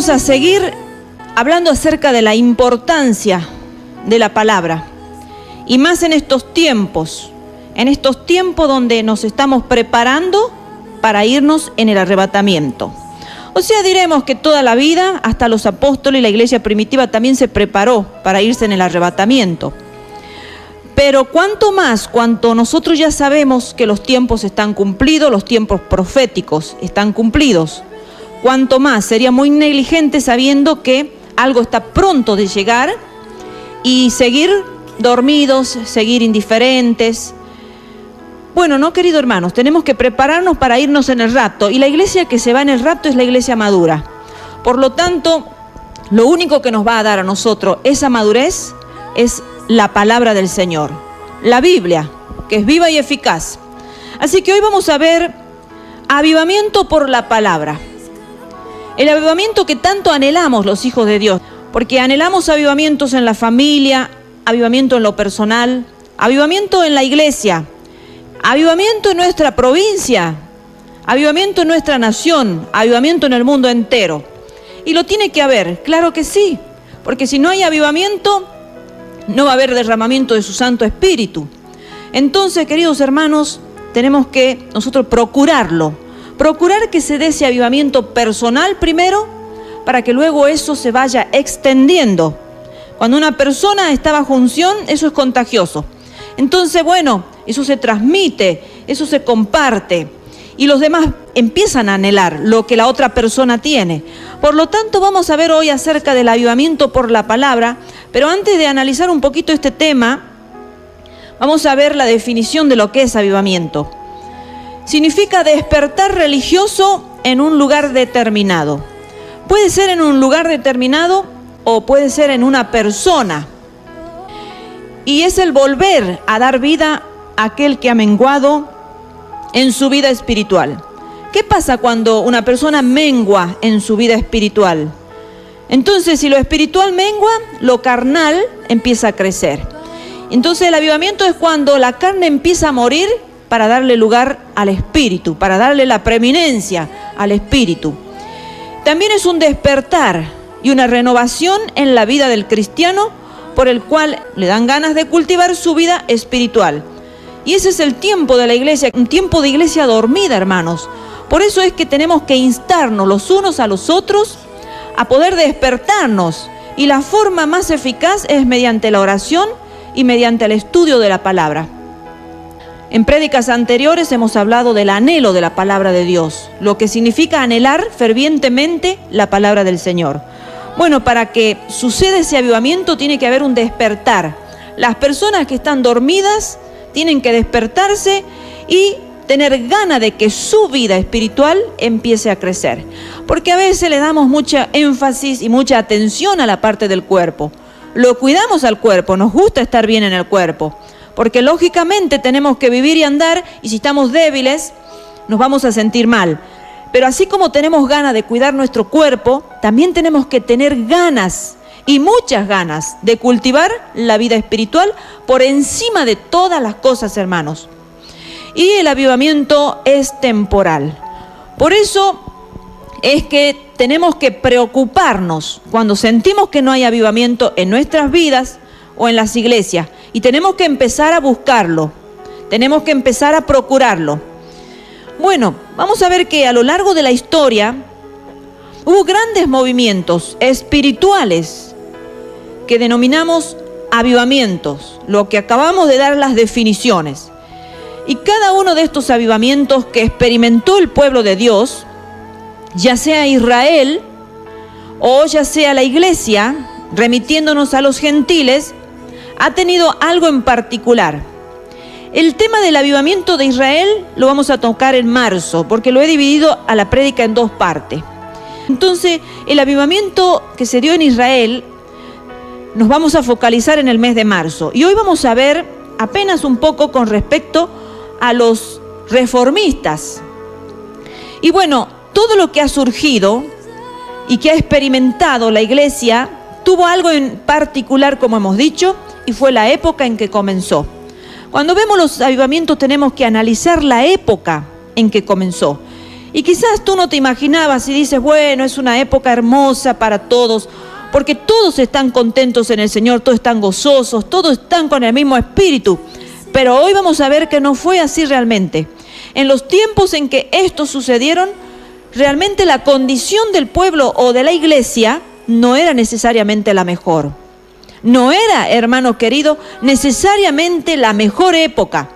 vamos a seguir hablando acerca de la importancia de la palabra. Y más en estos tiempos donde nos estamos preparando para irnos en el arrebatamiento. O sea, diremos que toda la vida, hasta los apóstoles y la iglesia primitiva también se preparó para irse en el arrebatamiento. Pero cuanto más, cuanto nosotros ya sabemos que los tiempos están cumplidos, los tiempos proféticos están cumplidos, cuanto más sería muy negligente sabiendo que algo está pronto de llegar y seguir dormidos, seguir indiferentes. Bueno, no, queridos hermanos, tenemos que prepararnos para irnos en el rapto, y la iglesia que se va en el rapto es la iglesia madura. Por lo tanto, lo único que nos va a dar a nosotros esa madurez es la palabra del Señor, la Biblia, que es viva y eficaz. Así que hoy vamos a ver avivamiento por la palabra. El avivamiento que tanto anhelamos los hijos de Dios, porque anhelamos avivamientos en la familia, avivamiento en lo personal, avivamiento en la iglesia, avivamiento en nuestra provincia, avivamiento en nuestra nación, avivamiento en el mundo entero. Y lo tiene que haber, claro que sí, porque si no hay avivamiento, no va a haber derramamiento de su Santo Espíritu. Entonces, queridos hermanos, tenemos que nosotros procurarlo, procurar que se dé ese avivamiento personal primero, para que luego eso se vaya extendiendo. Cuando una persona está bajo unción, eso es contagioso. Entonces, bueno, eso se transmite, eso se comparte, y los demás empiezan a anhelar lo que la otra persona tiene. Por lo tanto, vamos a ver hoy acerca del avivamiento por la palabra, pero antes de analizar un poquito este tema, vamos a ver la definición de lo que es avivamiento. Significa despertar religioso en un lugar determinado. Puede ser en un lugar determinado o puede ser en una persona. Y es el volver a dar vida a aquel que ha menguado en su vida espiritual. ¿Qué pasa cuando una persona mengua en su vida espiritual? Entonces, si lo espiritual mengua, lo carnal empieza a crecer. Entonces, el avivamiento es cuando la carne empieza a morir para darle lugar al espíritu, para darle la preeminencia al espíritu. También es un despertar y una renovación en la vida del cristiano, por el cual le dan ganas de cultivar su vida espiritual. Y ese es el tiempo de la iglesia, un tiempo de iglesia dormida, hermanos. Por eso es que tenemos que instarnos los unos a los otros a poder despertarnos. Y la forma más eficaz es mediante la oración y mediante el estudio de la palabra. En prédicas anteriores hemos hablado del anhelo de la palabra de Dios, lo que significa anhelar fervientemente la palabra del Señor. Bueno, para que suceda ese avivamiento tiene que haber un despertar. Las personas que están dormidas tienen que despertarse y tener ganas de que su vida espiritual empiece a crecer. Porque a veces le damos mucha énfasis y mucha atención a la parte del cuerpo. Lo cuidamos al cuerpo, nos gusta estar bien en el cuerpo. Porque lógicamente tenemos que vivir y andar, y si estamos débiles, nos vamos a sentir mal. Pero así como tenemos ganas de cuidar nuestro cuerpo, también tenemos que tener ganas, y muchas ganas, de cultivar la vida espiritual por encima de todas las cosas, hermanos. Y el avivamiento es temporal. Por eso es que tenemos que preocuparnos cuando sentimos que no hay avivamiento en nuestras vidas o en las iglesias. Y tenemos que empezar a buscarlo, tenemos que empezar a procurarlo. Bueno, vamos a ver que a lo largo de la historia hubo grandes movimientos espirituales que denominamos avivamientos, lo que acabamos de dar las definiciones. Y cada uno de estos avivamientos que experimentó el pueblo de Dios, ya sea Israel o ya sea la iglesia, remitiéndonos a los gentiles, ha tenido algo en particular. El tema del avivamiento de Israel lo vamos a tocar en marzo, porque lo he dividido a la prédica en dos partes. Entonces, el avivamiento que se dio en Israel, nos vamos a focalizar en el mes de marzo. Y hoy vamos a ver apenas un poco con respecto a los reformistas. Y bueno, todo lo que ha surgido y que ha experimentado la iglesia, tuvo algo en particular, como hemos dicho, y fue la época en que comenzó. Cuando vemos los avivamientos tenemos que analizar la época en que comenzó. Y quizás tú no te imaginabas y dices, bueno, es una época hermosa para todos, porque todos están contentos en el Señor, todos están gozosos, todos están con el mismo espíritu. Pero hoy vamos a ver que no fue así realmente. En los tiempos en que esto sucedieron, realmente la condición del pueblo o de la iglesia no era necesariamente la mejor. No era, hermano querido, necesariamente la mejor época.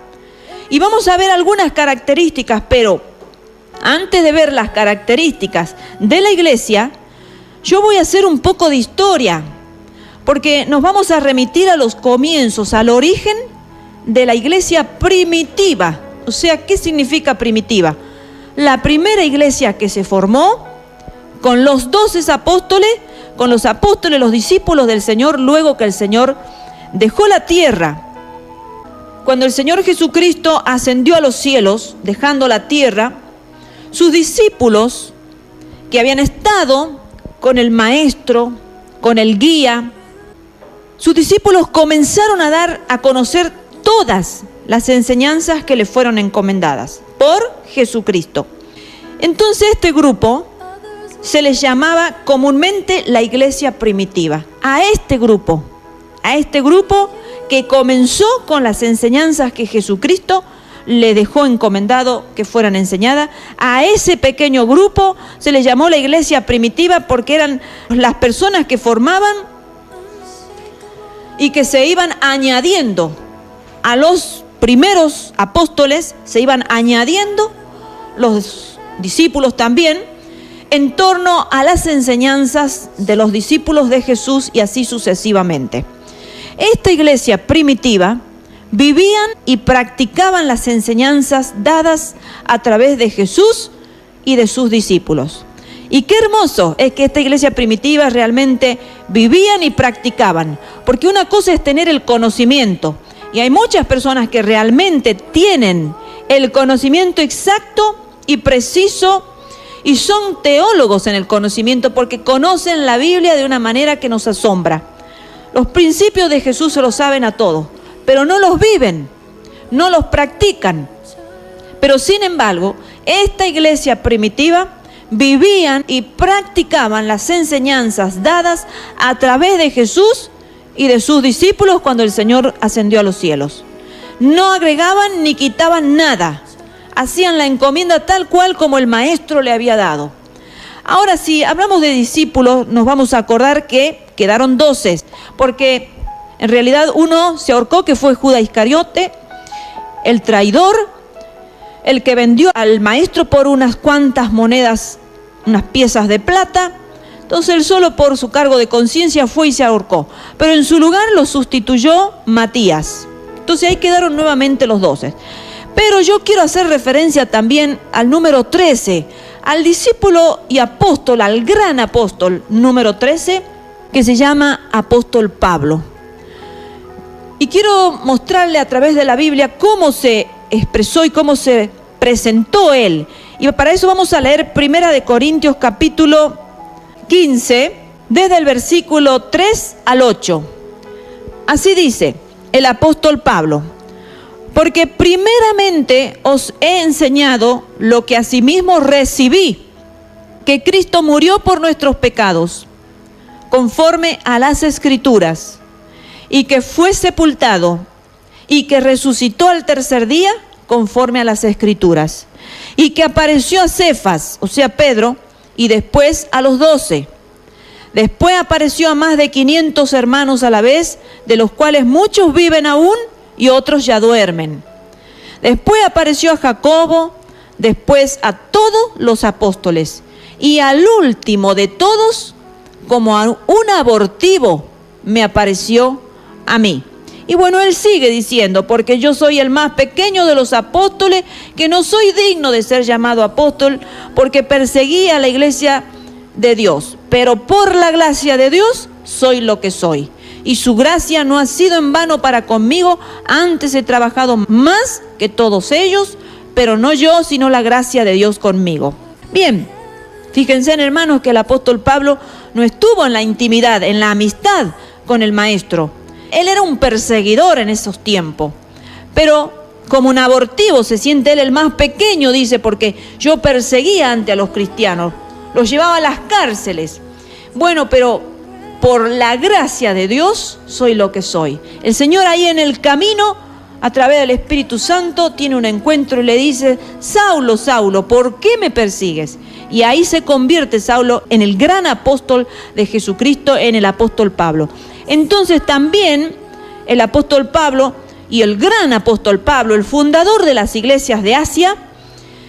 Y vamos a ver algunas características, pero antes de ver las características de la iglesia, yo voy a hacer un poco de historia, porque nos vamos a remitir a los comienzos, al origen de la iglesia primitiva. O sea, ¿qué significa primitiva? La primera iglesia que se formó con los 12 apóstoles, con los apóstoles, los discípulos del Señor, luego que el Señor dejó la tierra. Cuando el Señor Jesucristo ascendió a los cielos, dejando la tierra, sus discípulos, que habían estado con el maestro, con el guía, sus discípulos comenzaron a dar a conocer todas las enseñanzas que le fueron encomendadas por Jesucristo. Entonces este grupo se les llamaba comúnmente la iglesia primitiva. A este grupo que comenzó con las enseñanzas que Jesucristo le dejó encomendado que fueran enseñadas, a ese pequeño grupo se les llamó la iglesia primitiva porque eran las personas que formaban y que se iban añadiendo a los primeros apóstoles, se iban añadiendo los discípulos también en torno a las enseñanzas de los discípulos de Jesús y así sucesivamente. Esta iglesia primitiva vivían y practicaban las enseñanzas dadas a través de Jesús y de sus discípulos. Y qué hermoso es que esta iglesia primitiva realmente vivían y practicaban, porque una cosa es tener el conocimiento, y hay muchas personas que realmente tienen el conocimiento exacto y preciso, y son teólogos en el conocimiento porque conocen la Biblia de una manera que nos asombra. Los principios de Jesús se los saben a todos, pero no los viven, no los practican. Pero sin embargo, esta iglesia primitiva vivían y practicaban las enseñanzas dadas a través de Jesús y de sus discípulos cuando el Señor ascendió a los cielos. No agregaban ni quitaban nada. Hacían la encomienda tal cual como el maestro le había dado. Ahora, si hablamos de discípulos, nos vamos a acordar que quedaron 12, porque en realidad uno se ahorcó, que fue Judas Iscariote, el traidor, el que vendió al maestro por unas cuantas monedas, unas piezas de plata. Entonces él solo por su cargo de conciencia fue y se ahorcó. Pero en su lugar lo sustituyó Matías. Entonces ahí quedaron nuevamente los 12. Pero yo quiero hacer referencia también al número 13, al discípulo y apóstol, al gran apóstol número 13, que se llama apóstol Pablo. Y quiero mostrarle a través de la Biblia cómo se expresó y cómo se presentó él. Y para eso vamos a leer 1 Corintios capítulo 15, desde el versículo 3 al 8. Así dice el apóstol Pablo: porque primeramente os he enseñado lo que asimismo recibí, que Cristo murió por nuestros pecados, conforme a las Escrituras, y que fue sepultado, y que resucitó al tercer día, conforme a las Escrituras, y que apareció a Cefas, o sea Pedro, y después a los 12. Después apareció a más de 500 hermanos a la vez, de los cuales muchos viven aún y otros ya duermen. Después apareció a Jacobo, después a todos los apóstoles, y al último de todos, como a un abortivo, me apareció a mí. Y bueno, él sigue diciendo: porque yo soy el más pequeño de los apóstoles, que no soy digno de ser llamado apóstol, porque perseguí a la iglesia de Dios, pero por la gracia de Dios soy lo que soy. Y su gracia no ha sido en vano para conmigo, antes he trabajado más que todos ellos, pero no yo, sino la gracia de Dios conmigo. Bien, fíjense, hermanos, que el apóstol Pablo no estuvo en la intimidad, en la amistad con el maestro. Él era un perseguidor en esos tiempos, pero como un abortivo, se siente él el más pequeño, dice, porque yo perseguía antes a los cristianos, los llevaba a las cárceles. Bueno, pero por la gracia de Dios soy lo que soy. El Señor ahí en el camino, a través del Espíritu Santo, tiene un encuentro y le dice: Saulo, Saulo, ¿por qué me persigues? Y ahí se convierte Saulo en el gran apóstol de Jesucristo, en el apóstol Pablo. Entonces también el apóstol Pablo y el gran apóstol Pablo, el fundador de las iglesias de Asia,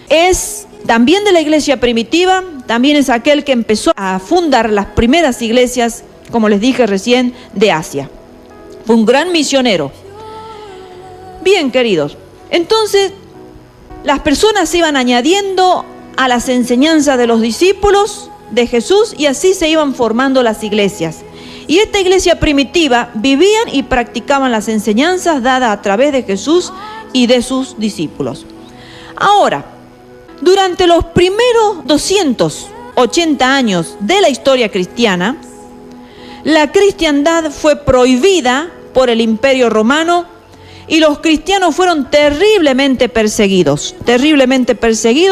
es también de la iglesia primitiva, también es aquel que empezó a fundar las primeras iglesias, como les dije recién, de Asia. Fue un gran misionero. Bien, queridos, entonces las personas se iban añadiendo a las enseñanzas de los discípulos de Jesús y así se iban formando las iglesias. Y esta iglesia primitiva vivían y practicaban las enseñanzas dadas a través de Jesús y de sus discípulos. Ahora, durante los primeros 280 años de la historia cristiana, la cristiandad fue prohibida por el Imperio Romano y los cristianos fueron terriblemente perseguidos,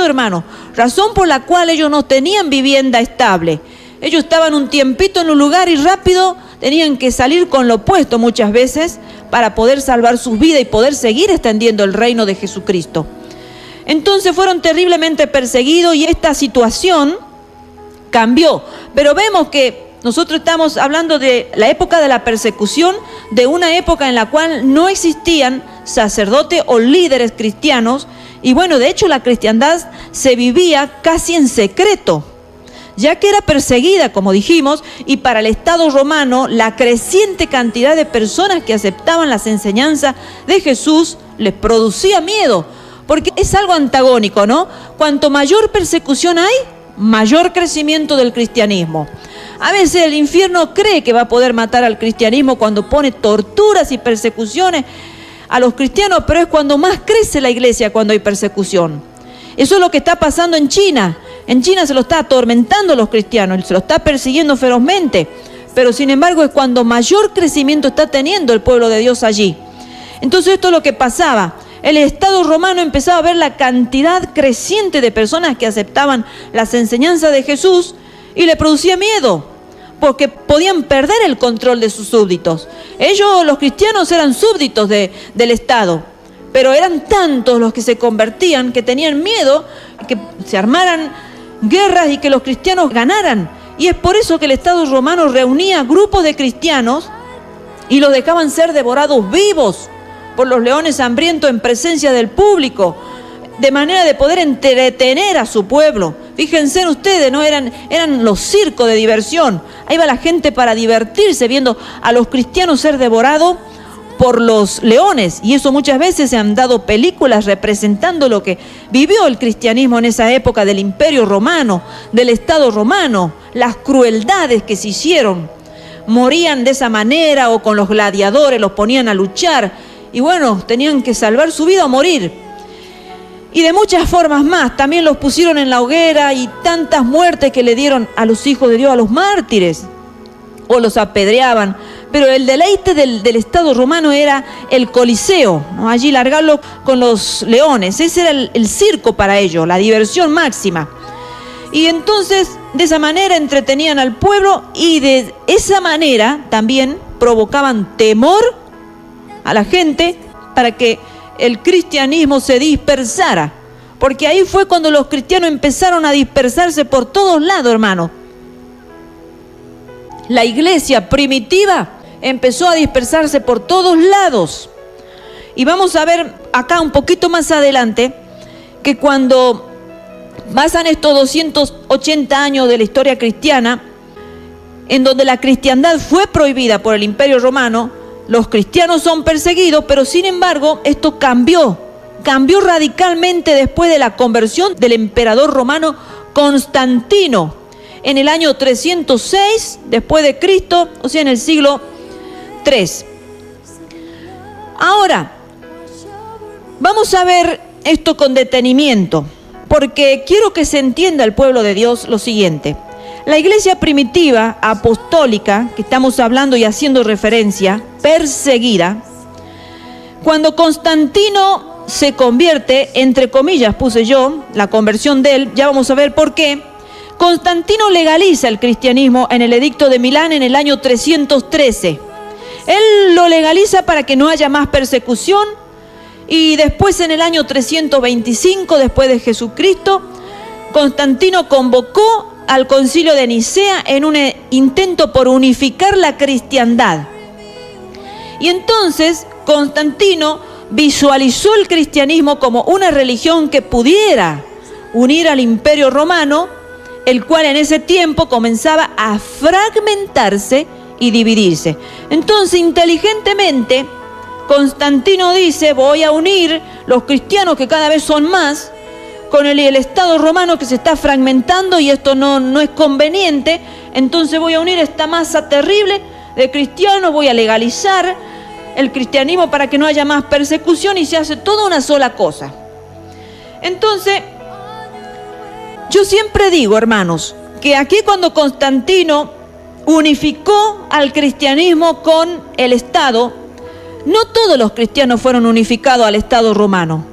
hermano, razón por la cual ellos no tenían vivienda estable. Ellos estaban un tiempito en un lugar y rápido tenían que salir con lo opuesto muchas veces para poder salvar sus vidas y poder seguir extendiendo el reino de Jesucristo. Entonces fueron terriblemente perseguidos y esta situación cambió. Pero vemos que nosotros estamos hablando de la época de la persecución, de una época en la cual no existían sacerdotes o líderes cristianos. Y bueno, de hecho la cristiandad se vivía casi en secreto, ya que era perseguida, como dijimos, y para el Estado romano la creciente cantidad de personas que aceptaban las enseñanzas de Jesús les producía miedo, porque es algo antagónico, ¿no? Cuanto mayor persecución hay, mayor crecimiento del cristianismo. A veces el infierno cree que va a poder matar al cristianismo cuando pone torturas y persecuciones a los cristianos, pero es cuando más crece la iglesia cuando hay persecución. Eso es lo que está pasando en China. En China se lo está atormentando a los cristianos, se lo está persiguiendo ferozmente, pero sin embargo es cuando mayor crecimiento está teniendo el pueblo de Dios allí. Entonces esto es lo que pasaba. El Estado romano empezaba a ver la cantidad creciente de personas que aceptaban las enseñanzas de Jesús y le producía miedo, porque podían perder el control de sus súbditos. Ellos, los cristianos, eran súbditos del Estado, pero eran tantos los que se convertían que tenían miedo que se armaran guerras y que los cristianos ganaran. Y es por eso que el Estado romano reunía grupos de cristianos y los dejaban ser devorados vivos por los leones hambrientos en presencia del público, de manera de poder entretener a su pueblo. Fíjense ustedes, ¿no? Eran los circos de diversión. Ahí va la gente para divertirse viendo a los cristianos ser devorados por los leones, y eso muchas veces se han dado películas representando lo que vivió el cristianismo en esa época del Imperio Romano, del Estado romano, las crueldades que se hicieron. Morían de esa manera o con los gladiadores, los ponían a luchar y bueno, tenían que salvar su vida o morir. Y de muchas formas más, también los pusieron en la hoguera y tantas muertes que le dieron a los hijos de Dios, a los mártires, o los apedreaban. Pero el deleite del Estado romano era el Coliseo, ¿no? Allí largarlo con los leones. Ese era el circo para ellos, la diversión máxima. Y entonces, de esa manera entretenían al pueblo y de esa manera también provocaban temor a la gente para que el cristianismo se dispersara. Porque ahí fue cuando los cristianos empezaron a dispersarse por todos lados, hermano. La iglesia primitiva empezó a dispersarse por todos lados. Y vamos a ver acá un poquito más adelante que cuando pasan estos 280 años de la historia cristiana, en donde la cristiandad fue prohibida por el Imperio Romano, los cristianos son perseguidos, pero sin embargo esto cambió radicalmente después de la conversión del emperador romano Constantino, en el año 306 después de Cristo, o sea, en el siglo III. Ahora, vamos a ver esto con detenimiento, porque quiero que se entienda el pueblo de Dios lo siguiente. La iglesia primitiva, apostólica, que estamos hablando y haciendo referencia, perseguida, cuando Constantino se convierte, entre comillas puse yo, la conversión de él, ya vamos a ver por qué. Constantino legaliza el cristianismo en el edicto de Milán en el año 313. Él lo legaliza para que no haya más persecución, y después en el año 325, después de Jesucristo, Constantino convocó al concilio de Nicea en un intento por unificar la cristiandad. Y entonces Constantino visualizó el cristianismo como una religión que pudiera unir al Imperio Romano, el cual en ese tiempo comenzaba a fragmentarse y dividirse. Entonces, inteligentemente, Constantino dice: voy a unir los cristianos, que cada vez son más, con el Estado romano que se está fragmentando, y esto no es conveniente. Entonces voy a unir esta masa terrible de cristianos, voy a legalizar el cristianismo para que no haya más persecución, y se hace toda una sola cosa. Entonces, yo siempre digo, hermanos, que aquí cuando Constantino unificó al cristianismo con el Estado, no todos los cristianos fueron unificados al Estado romano.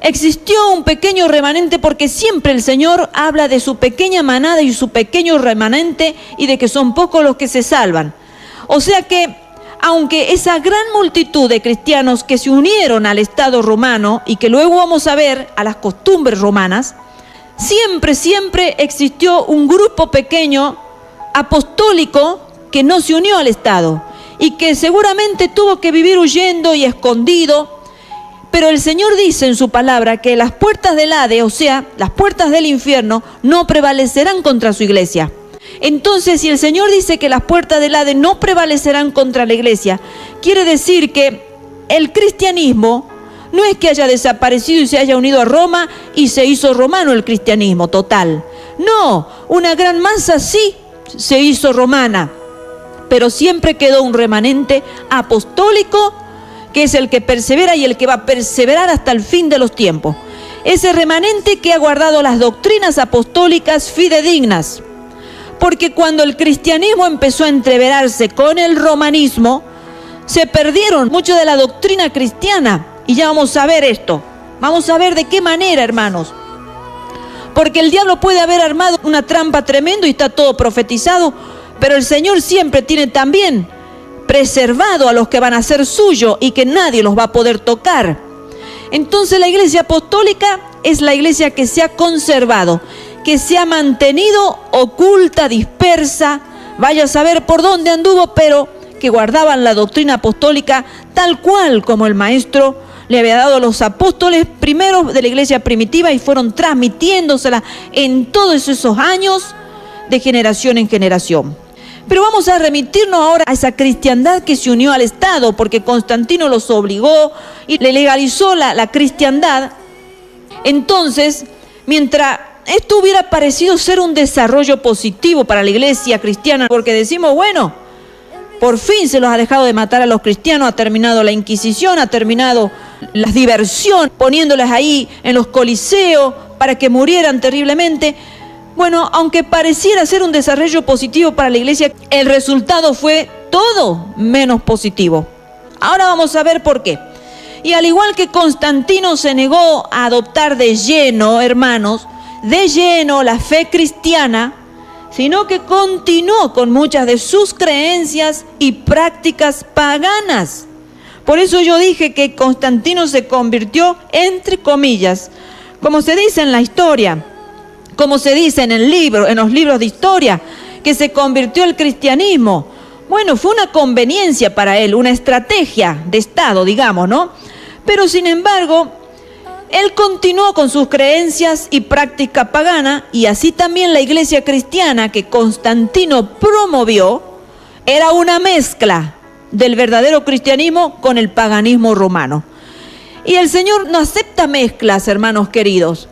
Existió un pequeño remanente, porque siempre el Señor habla de su pequeña manada y su pequeño remanente, y de que son pocos los que se salvan. O sea que, aunque esa gran multitud de cristianos que se unieron al Estado romano, y que luego vamos a ver a las costumbres romanas, siempre existió un grupo pequeño apostólico que no se unió al Estado, y que seguramente tuvo que vivir huyendo y escondido. Pero el Señor dice en su palabra que las puertas del Hades, o sea, las puertas del infierno, no prevalecerán contra su iglesia. Entonces, si el Señor dice que las puertas del Hades no prevalecerán contra la iglesia, quiere decir que el cristianismo no es que haya desaparecido y se haya unido a Roma y se hizo romano el cristianismo total. No, una gran masa sí se hizo romana, pero siempre quedó un remanente apostólico, que es el que persevera y el que va a perseverar hasta el fin de los tiempos. Ese remanente que ha guardado las doctrinas apostólicas fidedignas. Porque cuando el cristianismo empezó a entreverarse con el romanismo, se perdieron mucho de la doctrina cristiana. Y ya vamos a ver esto. Vamos a ver de qué manera, hermanos. Porque el diablo puede haber armado una trampa tremenda y está todo profetizado, pero el Señor siempre tiene también preservado a los que van a ser suyos y que nadie los va a poder tocar. Entonces la iglesia apostólica es la iglesia que se ha conservado, que se ha mantenido oculta, dispersa, vaya a saber por dónde anduvo, pero que guardaban la doctrina apostólica tal cual como el Maestro le había dado a los apóstoles primeros de la iglesia primitiva, y fueron transmitiéndosela en todos esos años de generación en generación. Pero vamos a remitirnos ahora a esa cristiandad que se unió al Estado, porque Constantino los obligó y le legalizó la cristiandad. Entonces, mientras esto hubiera parecido ser un desarrollo positivo para la iglesia cristiana, porque decimos, bueno, por fin se los ha dejado de matar a los cristianos, ha terminado la Inquisición, ha terminado la diversión, poniéndoles ahí en los coliseos para que murieran terriblemente. Bueno, aunque pareciera ser un desarrollo positivo para la iglesia, el resultado fue todo menos positivo. Ahora vamos a ver por qué. Y al igual que Constantino se negó a adoptar de lleno, hermanos, de lleno la fe cristiana, sino que continuó con muchas de sus creencias y prácticas paganas. Por eso yo dije que Constantino se convirtió, entre comillas, como se dice en la historia, como se dice en los libros de historia, que se convirtió al cristianismo. Bueno, fue una conveniencia para él, una estrategia de Estado, digamos, ¿no? Pero sin embargo, él continuó con sus creencias y práctica pagana, y así también la iglesia cristiana que Constantino promovió era una mezcla del verdadero cristianismo con el paganismo romano. Y el Señor no acepta mezclas, hermanos queridos,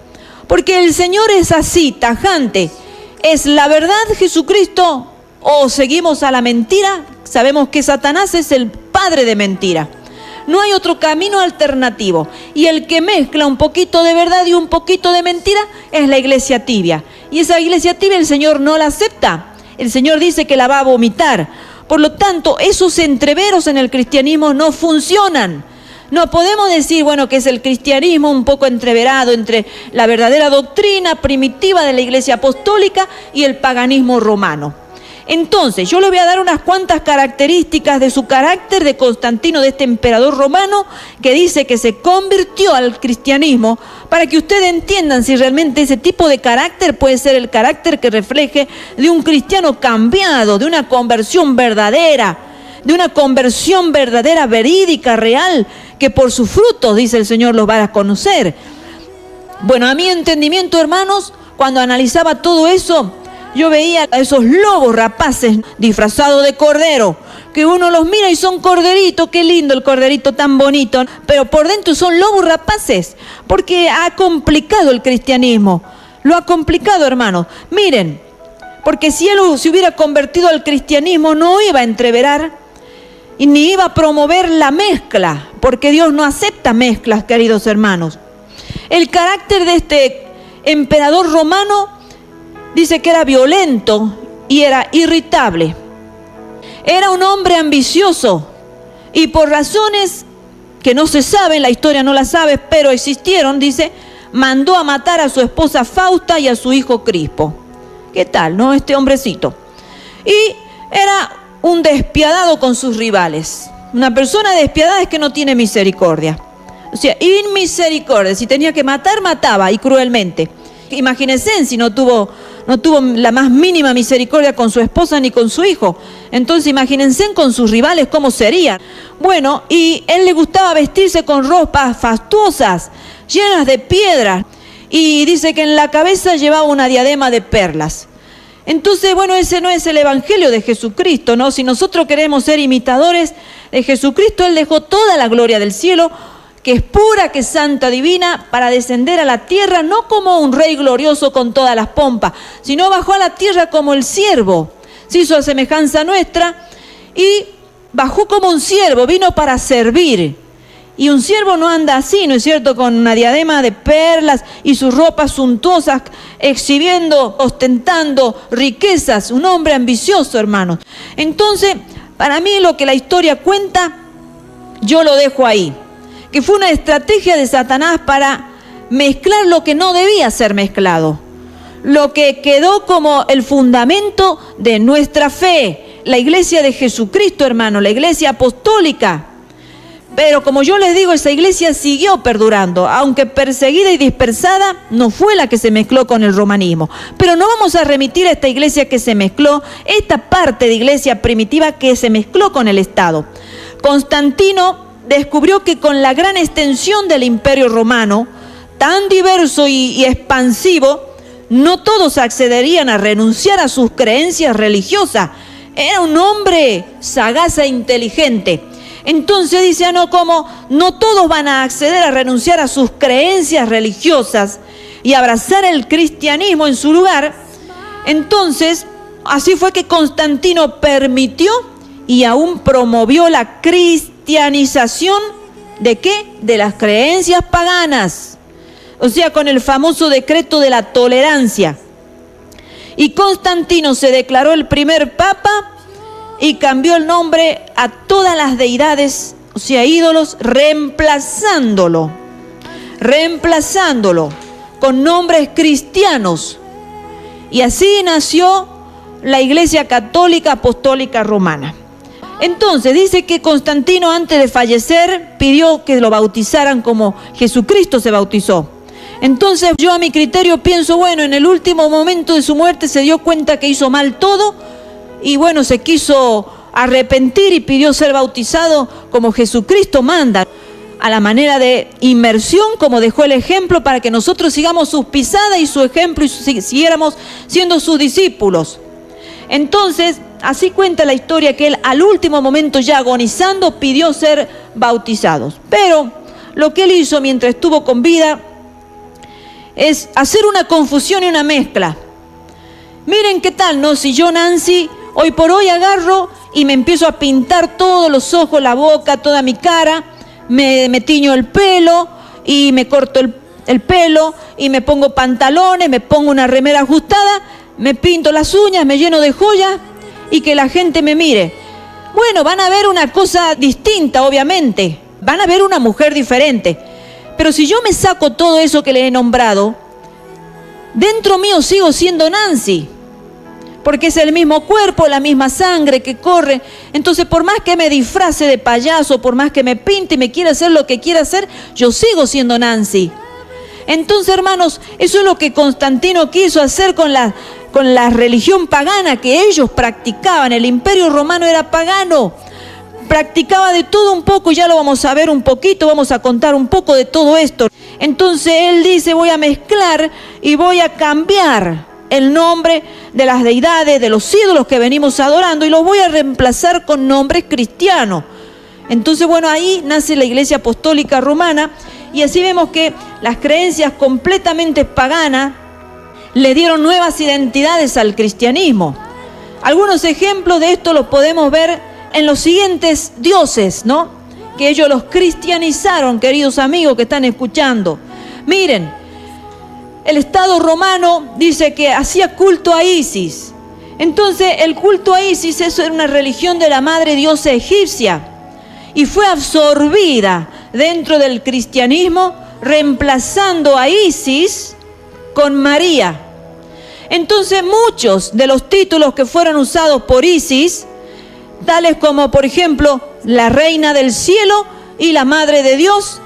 porque el Señor es así, tajante. ¿Es la verdad Jesucristo o seguimos a la mentira? Sabemos que Satanás es el padre de mentira. No hay otro camino alternativo. Y el que mezcla un poquito de verdad y un poquito de mentira es la iglesia tibia. Y esa iglesia tibia el Señor no la acepta. El Señor dice que la va a vomitar. Por lo tanto, esos entreveros en el cristianismo no funcionan. No podemos decir, bueno, que es el cristianismo un poco entreverado entre la verdadera doctrina primitiva de la Iglesia Apostólica y el paganismo romano. Entonces, yo le voy a dar unas cuantas características de su carácter de Constantino, de este emperador romano, que dice que se convirtió al cristianismo, para que ustedes entiendan si realmente ese tipo de carácter puede ser el carácter que refleje de un cristiano cambiado, de una conversión verdadera, verídica, real, que por sus frutos, dice el Señor, los van a conocer. Bueno, a mi entendimiento, hermanos, cuando analizaba todo eso, yo veía a esos lobos rapaces disfrazados de cordero, que uno los mira y son corderitos, qué lindo el corderito tan bonito, pero por dentro son lobos rapaces, porque ha complicado el cristianismo, lo ha complicado, hermanos. Miren, porque si él se hubiera convertido al cristianismo, no iba a entreverar y ni iba a promover la mezcla, porque Dios no acepta mezclas, queridos hermanos. El carácter de este emperador romano dice que era violento y era irritable. Era un hombre ambicioso y por razones que no se saben, la historia no la sabe, pero existieron, dice, mandó a matar a su esposa Fausta y a su hijo Crispo. ¿Qué tal, no? Este hombrecito. Y era un despiadado con sus rivales. Una persona despiadada es que no tiene misericordia. O sea, inmisericordia. Si tenía que matar, mataba y cruelmente. Imagínense si no tuvo la más mínima misericordia con su esposa ni con su hijo. Entonces imagínense con sus rivales cómo serían. Bueno, y él le gustaba vestirse con ropas fastuosas, llenas de piedras. Y dice que en la cabeza llevaba una diadema de perlas. Entonces, bueno, ese no es el evangelio de Jesucristo, ¿no? Si nosotros queremos ser imitadores de Jesucristo, Él dejó toda la gloria del cielo, que es pura, que es santa, divina, para descender a la tierra, no como un rey glorioso con todas las pompas, sino bajó a la tierra como el siervo, se hizo a semejanza nuestra y bajó como un siervo, vino para servir. Y un siervo no anda así, ¿no es cierto?, con una diadema de perlas y sus ropas suntuosas, exhibiendo, ostentando riquezas, un hombre ambicioso, hermanos. Entonces, para mí lo que la historia cuenta, yo lo dejo ahí, que fue una estrategia de Satanás para mezclar lo que no debía ser mezclado, lo que quedó como el fundamento de nuestra fe, la iglesia de Jesucristo, hermano, la iglesia apostólica. Pero como yo les digo, esa iglesia siguió perdurando, aunque perseguida y dispersada, no fue la que se mezcló con el romanismo. Pero no vamos a remitir a esta iglesia que se mezcló, esta parte de iglesia primitiva que se mezcló con el Estado. Constantino descubrió que con la gran extensión del imperio romano, tan diverso y expansivo, no todos accederían a renunciar a sus creencias religiosas. Era un hombre sagaz e inteligente. Entonces dice, no todos van a acceder a renunciar a sus creencias religiosas y abrazar el cristianismo en su lugar. Entonces, así fue que Constantino permitió y aún promovió la cristianización ¿de qué? De las creencias paganas. O sea, con el famoso decreto de la tolerancia. Y Constantino se declaró el primer papa y cambió el nombre a todas las deidades, o sea, ídolos, reemplazándolo con nombres cristianos. Y así nació la Iglesia Católica Apostólica Romana. Entonces, dice que Constantino, antes de fallecer, pidió que lo bautizaran como Jesucristo se bautizó. Entonces, yo a mi criterio pienso, bueno, en el último momento de su muerte se dio cuenta que hizo mal todo, y bueno, se quiso arrepentir y pidió ser bautizado como Jesucristo manda, a la manera de inmersión, como dejó el ejemplo, para que nosotros sigamos sus pisadas y su ejemplo y siguiéramos siendo sus discípulos. Entonces, así cuenta la historia que él al último momento, ya agonizando, pidió ser bautizados. Pero lo que él hizo mientras estuvo con vida es hacer una confusión y una mezcla. Miren qué tal, ¿no? Si yo, Nancy, hoy por hoy agarro y me empiezo a pintar todos los ojos, la boca, toda mi cara, me tiño el pelo y me corto el pelo y me pongo pantalones, me pongo una remera ajustada, me pinto las uñas, me lleno de joyas y que la gente me mire. Bueno, van a ver una cosa distinta, obviamente. van a ver una mujer diferente. Pero si yo me saco todo eso que le he nombrado, dentro mío sigo siendo Nancy, porque es el mismo cuerpo, la misma sangre que corre. Entonces, por más que me disfrace de payaso, por más que me pinte y me quiera hacer lo que quiera hacer, yo sigo siendo Nancy. Entonces, hermanos, eso es lo que Constantino quiso hacer con la religión pagana que ellos practicaban. El Imperio Romano era pagano, practicaba de todo un poco, ya lo vamos a ver un poquito, vamos a contar un poco de todo esto. Entonces él dice, voy a mezclar y voy a cambiar el nombre de las deidades, de los ídolos que venimos adorando, y los voy a reemplazar con nombres cristianos. Entonces, bueno, ahí nace la Iglesia Apostólica Romana, y así vemos que las creencias completamente paganas le dieron nuevas identidades al cristianismo. Algunos ejemplos de esto los podemos ver en los siguientes dioses, ¿no? Que ellos los cristianizaron, queridos amigos que están escuchando. Miren, el Estado romano dice que hacía culto a Isis. Entonces, el culto a Isis, eso era una religión de la madre diosa egipcia, y fue absorbida dentro del cristianismo, reemplazando a Isis con María. Entonces, muchos de los títulos que fueron usados por Isis, tales como, por ejemplo, la reina del cielo y la madre de Dios,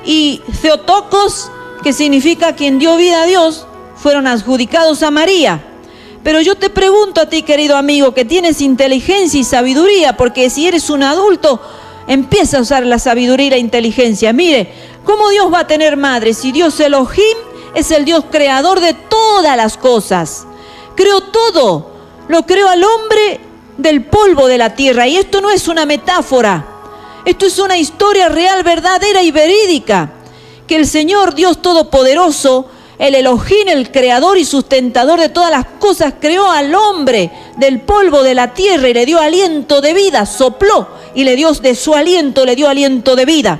y Theotokos, que significa quien dio vida a Dios, fueron adjudicados a María. Pero yo te pregunto a ti, querido amigo, que tienes inteligencia y sabiduría, porque si eres un adulto, empieza a usar la sabiduría y la inteligencia. Mire, ¿cómo Dios va a tener madre? Si Dios Elohim es el Dios creador de todas las cosas. Creó todo, lo creó al hombre del polvo de la tierra. Y esto no es una metáfora, esto es una historia real, verdadera y verídica. Que el Señor Dios Todopoderoso, el Elohim, el creador y sustentador de todas las cosas, creó al hombre del polvo de la tierra y le dio aliento de vida, sopló y le dio de su aliento, le dio aliento de vida.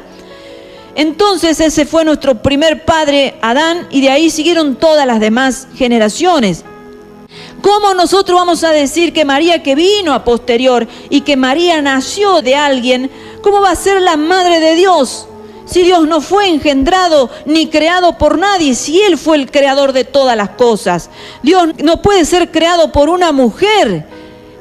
Entonces ese fue nuestro primer padre, Adán, y de ahí siguieron todas las demás generaciones. ¿Cómo nosotros vamos a decir que María, que vino a posterior y que María nació de alguien, cómo va a ser la madre de Dios? Si Dios no fue engendrado ni creado por nadie, si Él fue el creador de todas las cosas. Dios no puede ser creado por una mujer,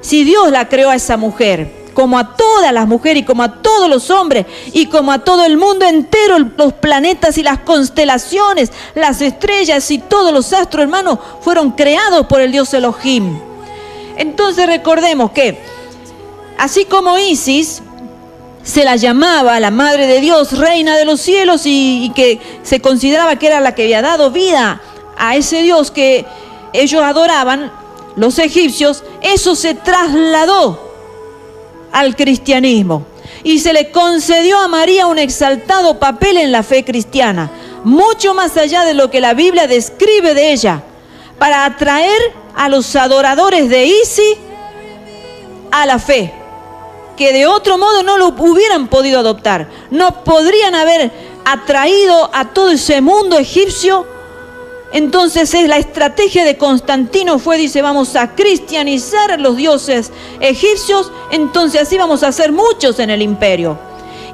si Dios la creó a esa mujer, como a todas las mujeres y como a todos los hombres y como a todo el mundo entero, los planetas y las constelaciones, las estrellas y todos los astros, hermanos, fueron creados por el Dios Elohim. Entonces recordemos que, así como Isis se la llamaba la Madre de Dios, Reina de los cielos, y que se consideraba que era la que había dado vida a ese Dios que ellos adoraban, los egipcios, eso se trasladó al cristianismo y se le concedió a María un exaltado papel en la fe cristiana, mucho más allá de lo que la Biblia describe de ella, para atraer a los adoradores de Isis a la fe, que de otro modo no lo hubieran podido adoptar. No podrían haber atraído a todo ese mundo egipcio. Entonces la estrategia de Constantino fue, dice, vamos a cristianizar los dioses egipcios, entonces así vamos a hacer muchos en el imperio.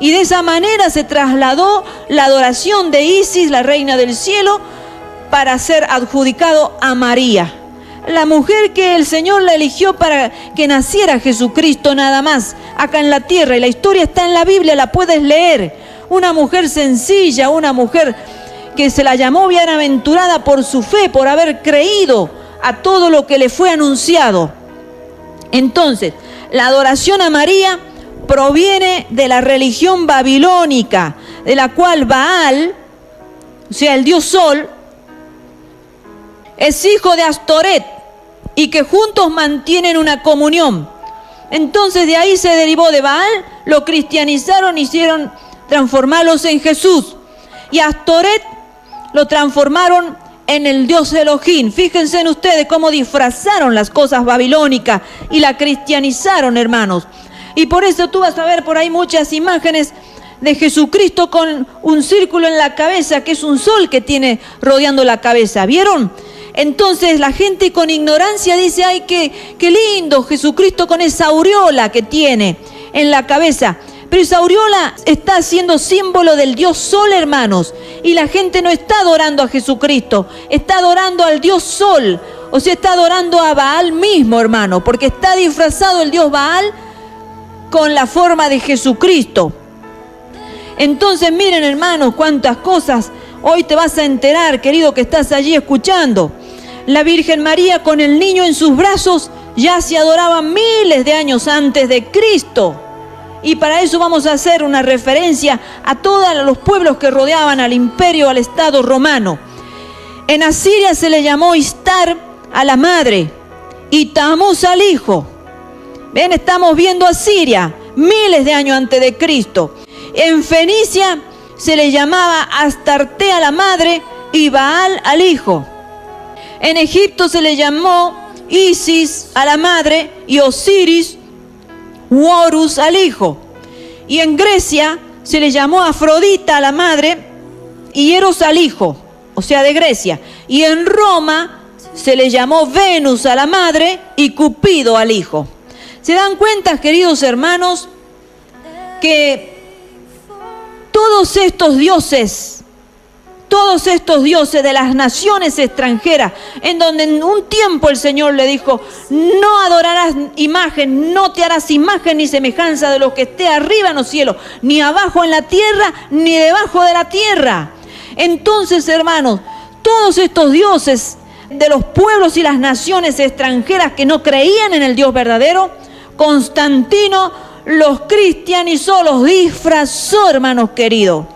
Y de esa manera se trasladó la adoración de Isis, la reina del cielo, para ser adjudicado a María, la mujer que el Señor la eligió para que naciera Jesucristo nada más, acá en la tierra. Y la historia está en la Biblia, la puedes leer. Una mujer sencilla, una mujer que se la llamó bienaventurada por su fe, por haber creído a todo lo que le fue anunciado. Entonces, la adoración a María proviene de la religión babilónica, de la cual Baal, o sea, el dios Sol, es hijo de Astoret, y que juntos mantienen una comunión. Entonces de ahí se derivó de Baal, lo cristianizaron, hicieron transformarlos en Jesús. Y Astoret lo transformaron en el dios Elohim. Fíjense en ustedes cómo disfrazaron las cosas babilónicas y la cristianizaron, hermanos. Y por eso tú vas a ver por ahí muchas imágenes de Jesucristo con un círculo en la cabeza, que es un sol que tiene rodeando la cabeza. ¿Vieron? Entonces la gente con ignorancia dice, ay, qué lindo Jesucristo con esa aureola que tiene en la cabeza. Pero esa aureola está siendo símbolo del Dios Sol, hermanos. Y la gente no está adorando a Jesucristo, está adorando al Dios Sol. O sea, está adorando a Baal mismo, hermano, porque está disfrazado el Dios Baal con la forma de Jesucristo. Entonces, miren, hermanos, cuántas cosas hoy te vas a enterar, querido, que estás allí escuchando. La Virgen María con el niño en sus brazos ya se adoraba miles de años antes de Cristo. Y para eso vamos a hacer una referencia a todos los pueblos que rodeaban al imperio, al Estado romano. En Asiria se le llamó Istar a la madre y Tamuz al hijo. Ven, estamos viendo Asiria, miles de años antes de Cristo. En Fenicia se le llamaba Astarte a la madre y Baal al hijo. En Egipto se le llamó Isis a la madre y Osiris u Horus al hijo. Y en Grecia se le llamó Afrodita a la madre y Eros al hijo, o sea, de Grecia. Y en Roma se le llamó Venus a la madre y Cupido al hijo. ¿Se dan cuenta, queridos hermanos, que todos estos dioses de las naciones extranjeras, en donde en un tiempo el Señor le dijo, no adorarás imagen, no te harás imagen ni semejanza de lo que esté arriba en los cielos, ni abajo en la tierra, ni debajo de la tierra? Entonces, hermanos, todos estos dioses de los pueblos y las naciones extranjeras que no creían en el Dios verdadero, Constantino los cristianizó, los disfrazó, hermanos queridos.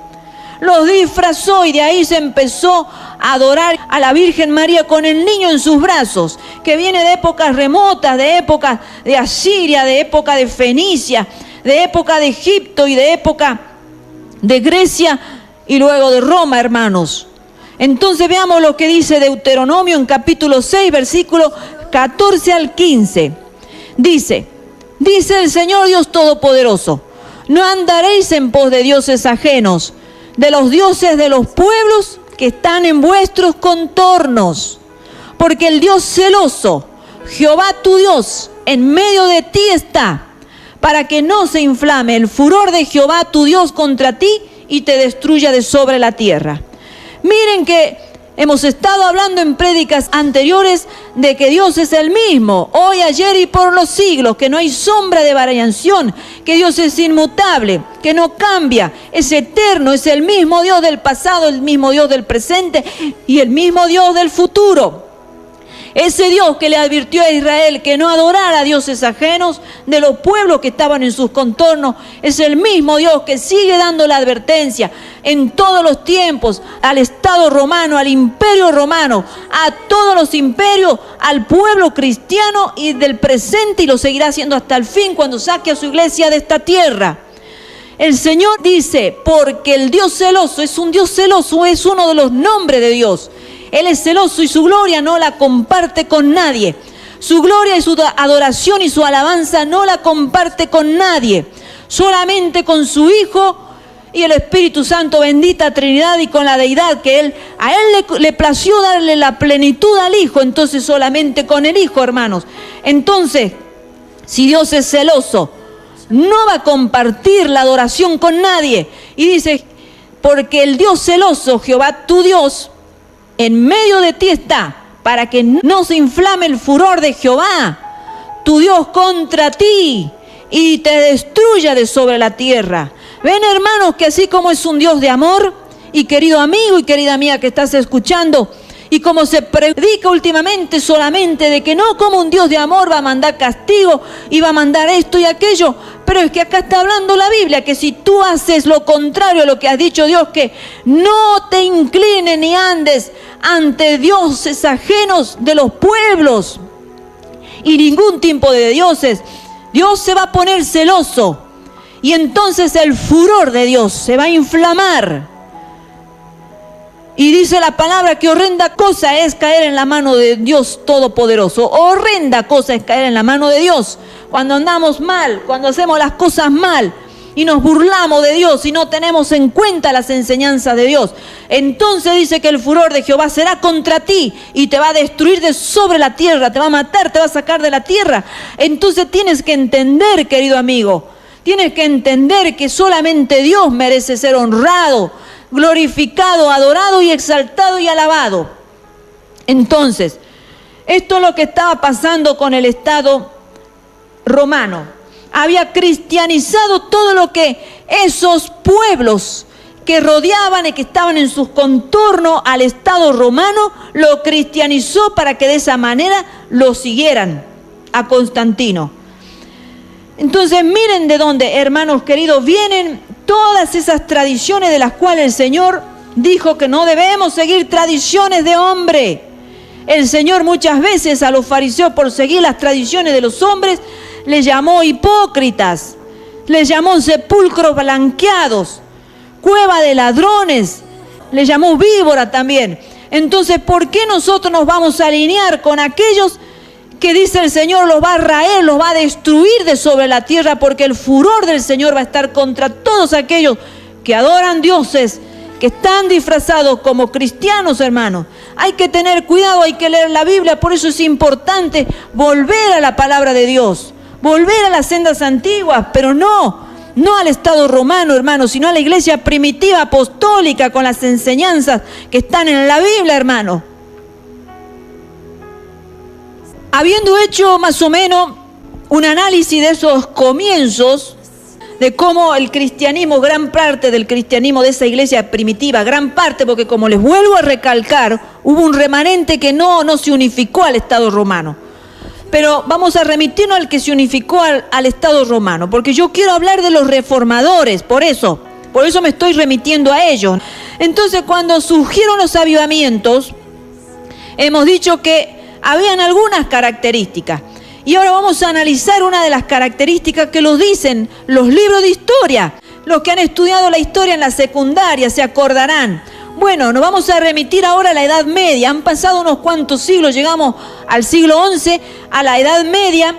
Los disfrazó y de ahí se empezó a adorar a la Virgen María con el niño en sus brazos, que viene de épocas remotas, de épocas de Asiria, de época de Fenicia, de época de Egipto y de época de Grecia y luego de Roma, hermanos. Entonces veamos lo que dice Deuteronomio en capítulo 6, versículo 14 al 15. Dice el Señor Dios Todopoderoso, no andaréis en pos de dioses ajenos, de los dioses de los pueblos que están en vuestros contornos, porque el Dios celoso, Jehová tu Dios, en medio de ti está, para que no se inflame el furor de Jehová tu Dios contra ti y te destruya de sobre la tierra. Miren que hemos estado hablando en prédicas anteriores de que Dios es el mismo, hoy, ayer y por los siglos, que no hay sombra de variación, que Dios es inmutable, que no cambia, es eterno, es el mismo Dios del pasado, el mismo Dios del presente y el mismo Dios del futuro. Ese Dios que le advirtió a Israel que no adorara a dioses ajenos de los pueblos que estaban en sus contornos, es el mismo Dios que sigue dando la advertencia en todos los tiempos al Estado romano, al imperio romano, a todos los imperios, al pueblo cristiano y del presente, y lo seguirá haciendo hasta el fin cuando saque a su iglesia de esta tierra. El Señor dice, porque el Dios celoso es un Dios celoso, es uno de los nombres de Dios. Él es celoso y su gloria no la comparte con nadie. Su gloria y su adoración y su alabanza no la comparte con nadie. Solamente con su Hijo y el Espíritu Santo, bendita Trinidad, y con la deidad que a Él le plació darle la plenitud al Hijo. Entonces solamente con el Hijo, hermanos. Entonces, si Dios es celoso, no va a compartir la adoración con nadie. Y dice, porque el Dios celoso, Jehová tu Dios, en medio de ti está, para que no se inflame el furor de Jehová, tu Dios, contra ti, y te destruya de sobre la tierra. Ven, hermanos, que así como es un Dios de amor, y querido amigo y querida amiga que estás escuchando, y como se predica últimamente solamente de que no, como un Dios de amor va a mandar castigo y va a mandar esto y aquello, pero es que acá está hablando la Biblia que si tú haces lo contrario a lo que ha dicho Dios, que no te inclines ni andes ante dioses ajenos de los pueblos y ningún tipo de dioses, Dios se va a poner celoso y entonces el furor de Dios se va a inflamar. Y dice la palabra que horrenda cosa es caer en la mano de Dios Todopoderoso. Horrenda cosa es caer en la mano de Dios. Cuando andamos mal, cuando hacemos las cosas mal y nos burlamos de Dios y no tenemos en cuenta las enseñanzas de Dios. Entonces dice que el furor de Jehová será contra ti y te va a destruir de sobre la tierra, te va a matar, te va a sacar de la tierra. Entonces tienes que entender, querido amigo, Tienes que entender que solamente Dios merece ser honrado, glorificado, adorado y exaltado y alabado. Entonces, esto es lo que estaba pasando con el Estado romano. Había cristianizado todo lo que esos pueblos que rodeaban y que estaban en sus contornos al Estado romano, lo cristianizó para que de esa manera lo siguieran a Constantino. Entonces miren de dónde, hermanos queridos, vienen todas esas tradiciones de las cuales el Señor dijo que no debemos seguir tradiciones de hombre. El Señor muchas veces a los fariseos, por seguir las tradiciones de los hombres, les llamó hipócritas, les llamó sepulcros blanqueados, cueva de ladrones, les llamó víbora también. Entonces, ¿por qué nosotros nos vamos a alinear con aquellos que dice el Señor los va a raer, los va a destruir de sobre la tierra? Porque el furor del Señor va a estar contra todos aquellos que adoran dioses, que están disfrazados como cristianos, hermanos. Hay que tener cuidado, hay que leer la Biblia, por eso es importante volver a la palabra de Dios, volver a las sendas antiguas, pero no al Estado romano, hermanos, sino a la iglesia primitiva apostólica con las enseñanzas que están en la Biblia, hermanos. Habiendo hecho más o menos un análisis de esos comienzos, de cómo el cristianismo, gran parte del cristianismo de esa iglesia primitiva, gran parte, porque como les vuelvo a recalcar, hubo un remanente que no se unificó al Estado romano. Pero vamos a remitirnos al que se unificó al Estado romano, porque yo quiero hablar de los reformadores, por eso me estoy remitiendo a ellos. Entonces, cuando surgieron los avivamientos, hemos dicho que habían algunas características. Y ahora vamos a analizar una de las características que los dicen los libros de historia. Los que han estudiado la historia en la secundaria se acordarán. Bueno, nos vamos a remitir ahora a la Edad Media. Han pasado unos cuantos siglos, llegamos al siglo XI, a la Edad Media.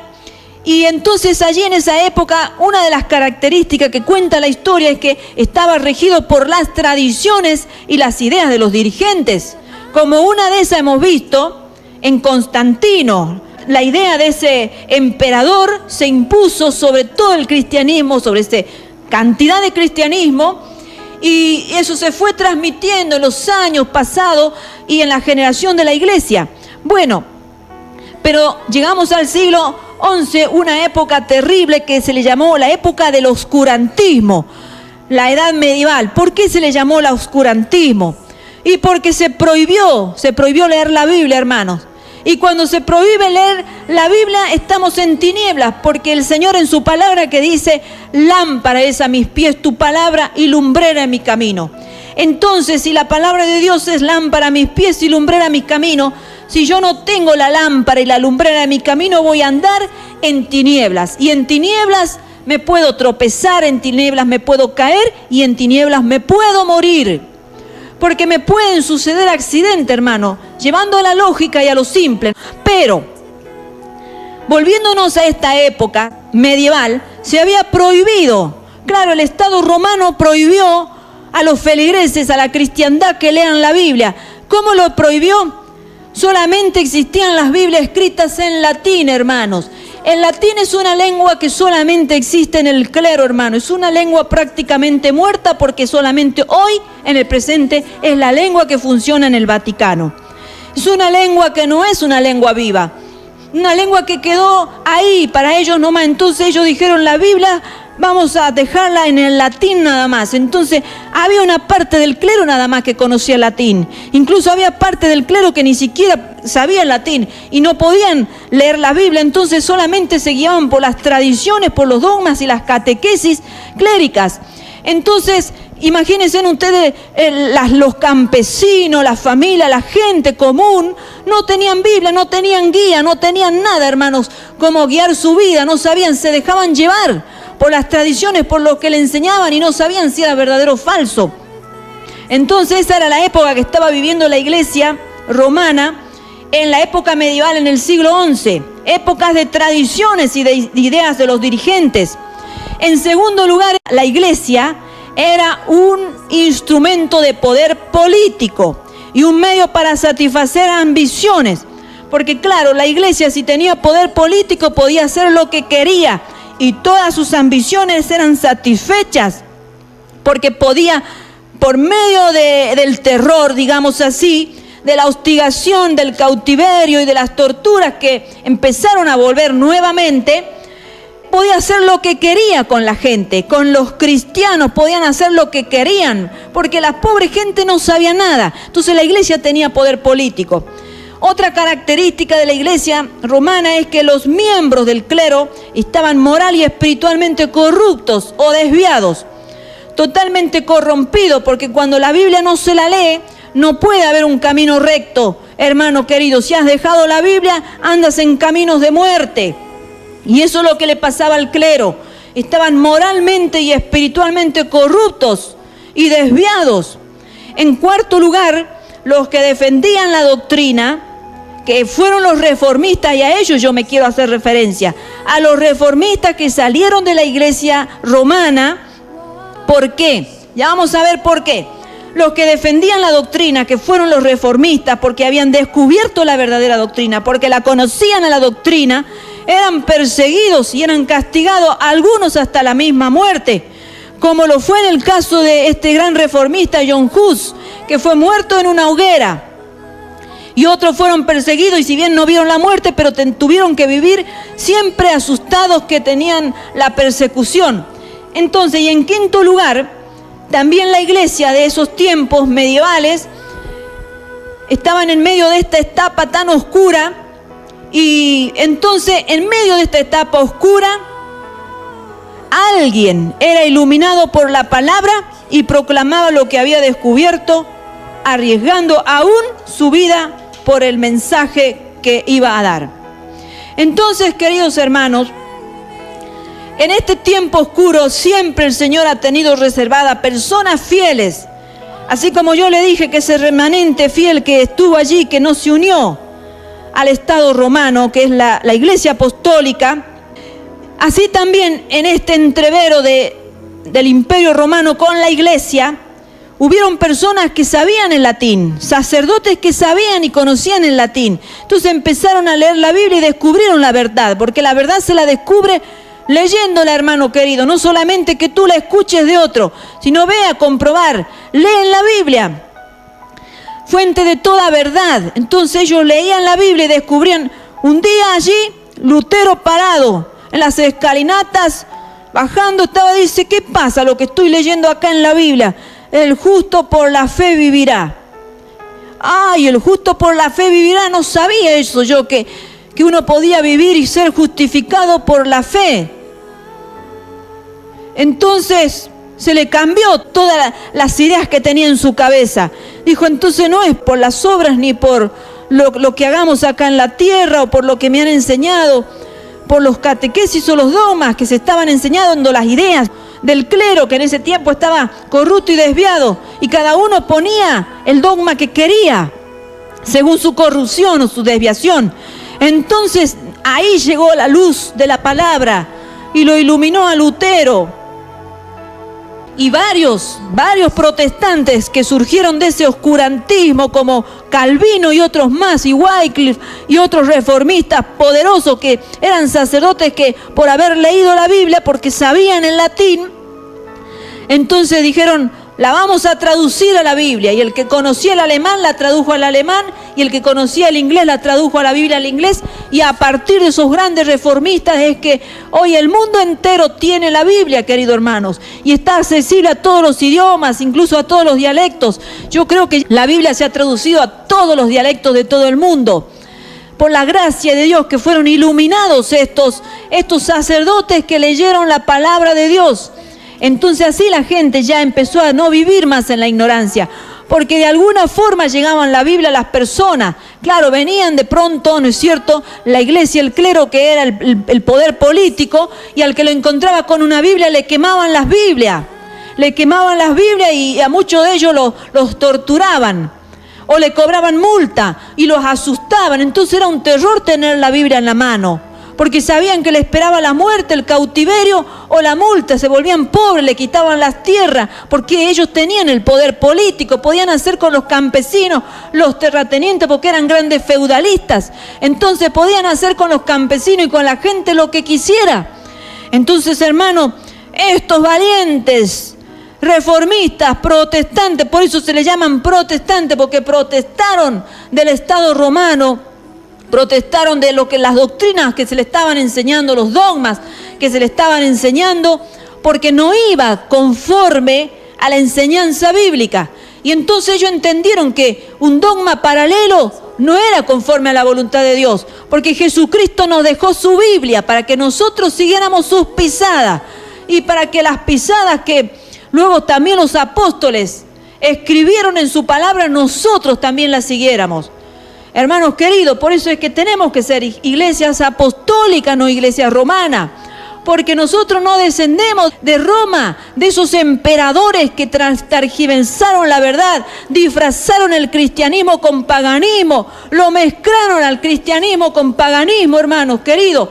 Y entonces allí en esa época, una de las características que cuenta la historia es que estaba regido por las tradiciones y las ideas de los dirigentes. Como una de esas hemos visto en Constantino. La idea de ese emperador se impuso sobre todo el cristianismo, sobre esa cantidad de cristianismo, y eso se fue transmitiendo en los años pasados y en la generación de la iglesia. Bueno, pero llegamos al siglo XI, una época terrible que se le llamó la época del oscurantismo, la edad medieval. ¿Por qué se le llamó el oscurantismo? Y porque se prohibió leer la Biblia, hermanos. Y cuando se prohíbe leer la Biblia, estamos en tinieblas, porque el Señor en su palabra que dice, lámpara es a mis pies tu palabra y lumbrera en mi camino. Entonces, si la palabra de Dios es lámpara a mis pies y lumbrera a mi camino, si yo no tengo la lámpara y la lumbrera de mi camino, voy a andar en tinieblas. Y en tinieblas me puedo tropezar, en tinieblas me puedo caer y en tinieblas me puedo morir. Porque me pueden suceder accidentes, hermano, llevando a la lógica y a lo simple. Pero, volviéndonos a esta época medieval, se había prohibido, claro, el Estado romano prohibió a los feligreses, a la cristiandad, que lean la Biblia. ¿Cómo lo prohibió? Solamente existían las Biblias escritas en latín, hermanos. El latín es una lengua que solamente existe en el clero, hermano. Es una lengua prácticamente muerta porque solamente hoy, en el presente, es la lengua que funciona en el Vaticano. Es una lengua que no es una lengua viva. Una lengua que quedó ahí para ellos nomás. Entonces ellos dijeron, la Biblia vamos a dejarla en el latín nada más. Entonces había una parte del clero nada más que conocía el latín. Incluso había parte del clero que ni siquiera sabía el latín y no podían leer la Biblia. Entonces solamente se guiaban por las tradiciones, por los dogmas y las catequesis cléricas. Entonces imagínense ustedes, los campesinos, la familia, la gente común, no tenían Biblia, no tenían guía, no tenían nada, hermanos, cómo guiar su vida, no sabían, se dejaban llevar por las tradiciones, por lo que le enseñaban y no sabían si era verdadero o falso. Entonces esa era la época que estaba viviendo la iglesia romana en la época medieval, en el siglo XI, épocas de tradiciones y de ideas de los dirigentes. En segundo lugar, la iglesia era un instrumento de poder político y un medio para satisfacer ambiciones. Porque claro, la iglesia si tenía poder político podía hacer lo que quería y todas sus ambiciones eran satisfechas, porque podía, por medio del terror, digamos así, de la hostigación, del cautiverio y de las torturas que empezaron a volver nuevamente, podía hacer lo que quería con la gente, con los cristianos podían hacer lo que querían, porque la pobre gente no sabía nada. Entonces la iglesia tenía poder político. Otra característica de la iglesia romana es que los miembros del clero estaban moral y espiritualmente corruptos o desviados, totalmente corrompidos, porque cuando la Biblia no se la lee, no puede haber un camino recto, hermano querido. Si has dejado la Biblia, andas en caminos de muerte. Y eso es lo que le pasaba al clero. Estaban moralmente y espiritualmente corruptos y desviados. En cuarto lugar, los que defendían la doctrina, que fueron los reformistas, y a ellos yo me quiero hacer referencia, a los reformistas que salieron de la iglesia romana. ¿Por qué? Ya vamos a ver por qué. Los que defendían la doctrina, que fueron los reformistas, porque habían descubierto la verdadera doctrina, porque la conocían a la doctrina, eran perseguidos y eran castigados, algunos hasta la misma muerte, como lo fue en el caso de este gran reformista John Hus, que fue muerto en una hoguera. Y otros fueron perseguidos y si bien no vieron la muerte, pero tuvieron que vivir siempre asustados que tenían la persecución. Entonces, y en quinto lugar, también la iglesia de esos tiempos medievales estaban en medio de esta etapa tan oscura. Y entonces, en medio de esta etapa oscura, alguien era iluminado por la palabra y proclamaba lo que había descubierto, arriesgando aún su vida por el mensaje que iba a dar. Entonces, queridos hermanos, en este tiempo oscuro siempre el Señor ha tenido reservada personas fieles, así como yo le dije que ese remanente fiel que estuvo allí, que no se unió al Estado romano, que es la Iglesia Apostólica, así también en este entrevero del Imperio Romano con la Iglesia, hubieron personas que sabían el latín, sacerdotes que sabían y conocían el latín. Entonces empezaron a leer la Biblia y descubrieron la verdad, porque la verdad se la descubre leyéndola, hermano querido. No solamente que tú la escuches de otro, sino ve a comprobar, lee en la Biblia, fuente de toda verdad. Entonces ellos leían la Biblia y descubrían. Un día allí, Lutero parado en las escalinatas, bajando, dice, ¿qué pasa lo que estoy leyendo acá en la Biblia? El justo por la fe vivirá. Ay, el justo por la fe vivirá, no sabía eso yo, que uno podía vivir y ser justificado por la fe. Entonces se le cambió todas las ideas que tenía en su cabeza. Dijo, entonces no es por las obras ni por lo que hagamos acá en la tierra o por lo que me han enseñado, por los catequesis o los dogmas que se estaban enseñando, las ideas del clero que en ese tiempo estaba corrupto y desviado, y cada uno ponía el dogma que quería según su corrupción o su desviación. Entonces ahí llegó la luz de la palabra y lo iluminó a Lutero y varios protestantes que surgieron de ese oscurantismo, como Calvino y otros más, y Wycliffe y otros reformistas poderosos que eran sacerdotes que por haber leído la Biblia, porque sabían el latín, entonces dijeron, la vamos a traducir a la Biblia. Y el que conocía el alemán la tradujo al alemán, y el que conocía el inglés la tradujo a la Biblia al inglés. Y a partir de esos grandes reformistas es que hoy el mundo entero tiene la Biblia, queridos hermanos, y está accesible a todos los idiomas, incluso a todos los dialectos. Yo creo que la Biblia se ha traducido a todos los dialectos de todo el mundo, por la gracia de Dios, que fueron iluminados estos sacerdotes que leyeron la palabra de Dios. Entonces así la gente ya empezó a no vivir más en la ignorancia, porque de alguna forma llegaban la Biblia a las personas. Claro, venían de pronto, ¿no es cierto?, la iglesia, el clero, que era el poder político, y al que lo encontraba con una Biblia le quemaban las Biblias. Le quemaban las Biblias y a muchos de ellos los torturaban o le cobraban multa y los asustaban. Entonces era un terror tener la Biblia en la mano, porque sabían que le esperaba la muerte, el cautiverio o la multa. Se volvían pobres, le quitaban las tierras, porque ellos tenían el poder político, podían hacer con los campesinos, los terratenientes, porque eran grandes feudalistas. Entonces podían hacer con los campesinos y con la gente lo que quisiera. Entonces, hermano, estos valientes reformistas, protestantes, por eso se les llaman protestantes, porque protestaron del Estado romano, protestaron de lo que las doctrinas que se le estaban enseñando, los dogmas que se le estaban enseñando, porque no iba conforme a la enseñanza bíblica. Y entonces ellos entendieron que un dogma paralelo no era conforme a la voluntad de Dios, porque Jesucristo nos dejó su Biblia para que nosotros siguiéramos sus pisadas y para que las pisadas que luego también los apóstoles escribieron en su palabra, nosotros también las siguiéramos. Hermanos queridos, por eso es que tenemos que ser iglesias apostólicas, no iglesias romanas, porque nosotros no descendemos de Roma, de esos emperadores que tergiversaron la verdad, disfrazaron el cristianismo con paganismo, lo mezclaron al cristianismo con paganismo, hermanos queridos.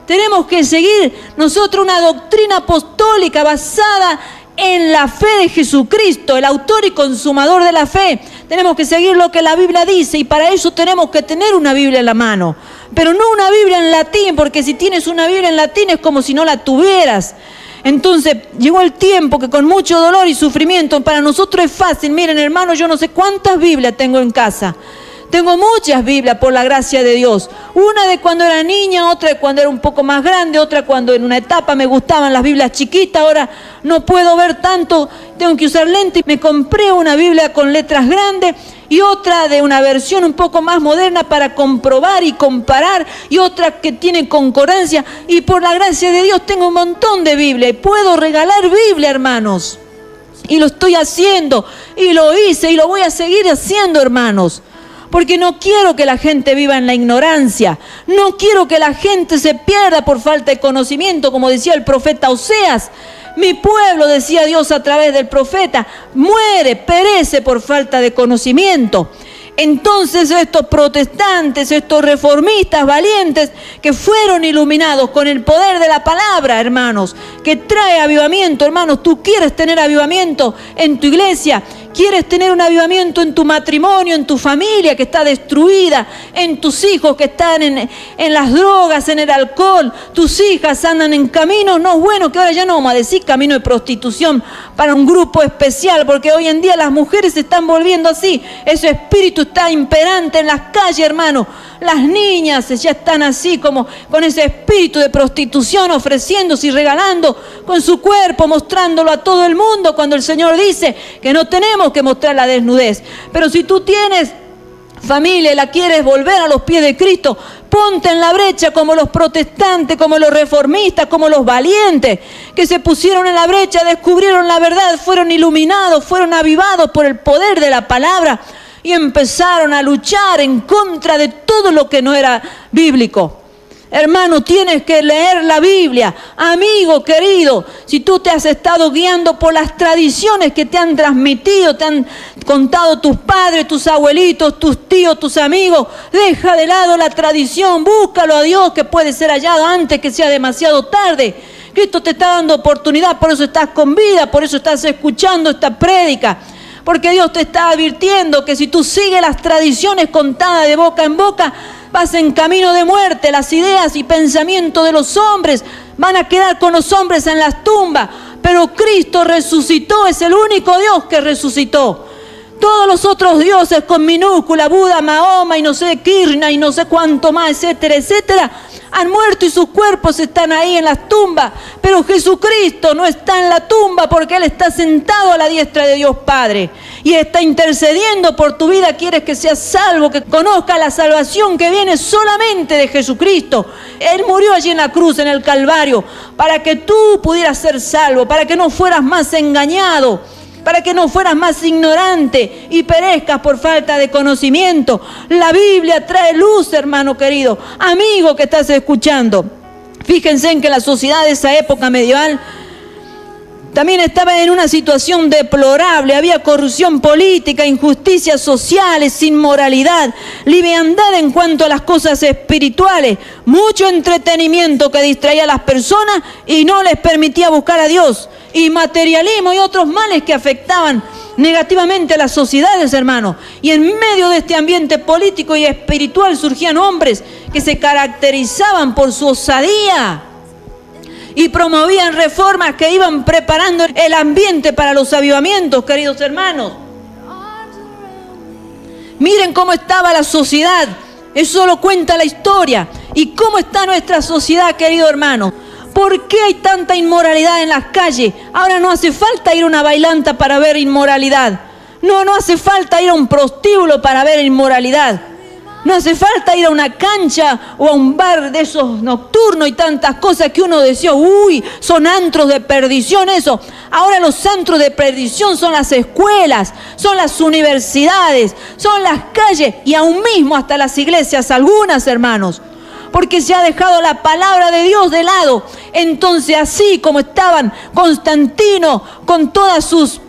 Tenemos que seguir nosotros una doctrina apostólica basada en la fe de Jesucristo, el autor y consumador de la fe. Tenemos que seguir lo que la Biblia dice y para eso tenemos que tener una Biblia en la mano. Pero no una Biblia en latín, porque si tienes una Biblia en latín es como si no la tuvieras. Entonces llegó el tiempo que con mucho dolor y sufrimiento, para nosotros es fácil. Miren, hermanos, yo no sé cuántas Biblias tengo en casa. Tengo muchas Biblias por la gracia de Dios. Una de cuando era niña, otra de cuando era un poco más grande, otra cuando en una etapa me gustaban las Biblias chiquitas. Ahora no puedo ver tanto, tengo que usar lentes. Me compré una Biblia con letras grandes y otra de una versión un poco más moderna para comprobar y comparar, y otra que tiene concordancia. Y por la gracia de Dios tengo un montón de Biblia y puedo regalar Biblia, hermanos. Y lo estoy haciendo, y lo hice, y lo voy a seguir haciendo, hermanos. Porque no quiero que la gente viva en la ignorancia. No quiero que la gente se pierda por falta de conocimiento, como decía el profeta Oseas. Mi pueblo, decía Dios a través del profeta, muere, perece por falta de conocimiento. Entonces estos protestantes, estos reformistas valientes que fueron iluminados con el poder de la palabra, hermanos, que trae avivamiento, hermanos, tú quieres tener avivamiento en tu iglesia, quieres tener un avivamiento en tu matrimonio, en tu familia que está destruida, en tus hijos que están en las drogas, en el alcohol, tus hijas andan en caminos no buenos, que ahora ya no vamos a decir camino de prostitución para un grupo especial, porque hoy en día las mujeres se están volviendo así, ese espíritu está imperante en las calles, hermano. Las niñas ya están así como con ese espíritu de prostitución, ofreciéndose y regalando con su cuerpo, mostrándolo a todo el mundo, cuando el Señor dice que no tenemos que mostrar la desnudez. Pero si tú tienes familia y la quieres volver a los pies de Cristo, ponte en la brecha como los protestantes, como los reformistas, como los valientes que se pusieron en la brecha, descubrieron la verdad, fueron iluminados, fueron avivados por el poder de la palabra y empezaron a luchar en contra de todo lo que no era bíblico. Hermano, tienes que leer la Biblia. Amigo querido, si tú te has estado guiando por las tradiciones que te han transmitido, te han contado tus padres, tus abuelitos, tus tíos, tus amigos, deja de lado la tradición, búscalo a Dios que puede ser hallado antes que sea demasiado tarde. Cristo te está dando oportunidad, por eso estás con vida, por eso estás escuchando esta prédica. Porque Dios te está advirtiendo que si tú sigues las tradiciones contadas de boca en boca, vas en camino de muerte. Las ideas y pensamientos de los hombres van a quedar con los hombres en las tumbas. Pero Cristo resucitó, es el único Dios que resucitó. Todos los otros dioses con minúscula, Buda, Mahoma y no sé, Krishna y no sé cuánto más, etcétera, etcétera, han muerto y sus cuerpos están ahí en las tumbas. Pero Jesucristo no está en la tumba porque Él está sentado a la diestra de Dios Padre y está intercediendo por tu vida. Quieres que seas salvo, que conozcas la salvación que viene solamente de Jesucristo. Él murió allí en la cruz, en el Calvario, para que tú pudieras ser salvo, para que no fueras más engañado, para que no fueras más ignorante y perezcas por falta de conocimiento. La Biblia trae luz, hermano querido, amigo que estás escuchando. Fíjense en que la sociedad de esa época medieval también estaba en una situación deplorable. Había corrupción política, injusticias sociales, inmoralidad, liviandad en cuanto a las cosas espirituales, mucho entretenimiento que distraía a las personas y no les permitía buscar a Dios, y materialismo y otros males que afectaban negativamente a las sociedades, hermanos. Y en medio de este ambiente político y espiritual surgían hombres que se caracterizaban por su osadía y promovían reformas que iban preparando el ambiente para los avivamientos, queridos hermanos. Miren cómo estaba la sociedad, eso lo cuenta la historia. ¿Y cómo está nuestra sociedad, querido hermano? ¿Por qué hay tanta inmoralidad en las calles? Ahora no hace falta ir a una bailanta para ver inmoralidad. No hace falta ir a un prostíbulo para ver inmoralidad. No hace falta ir a una cancha o a un bar de esos nocturnos y tantas cosas que uno decía, uy, son antros de perdición eso. Ahora los antros de perdición son las escuelas, son las universidades, son las calles y aún mismo hasta las iglesias, algunas, hermanos. Porque se ha dejado la palabra de Dios de lado. Entonces, así como estaban Constantino con todas sus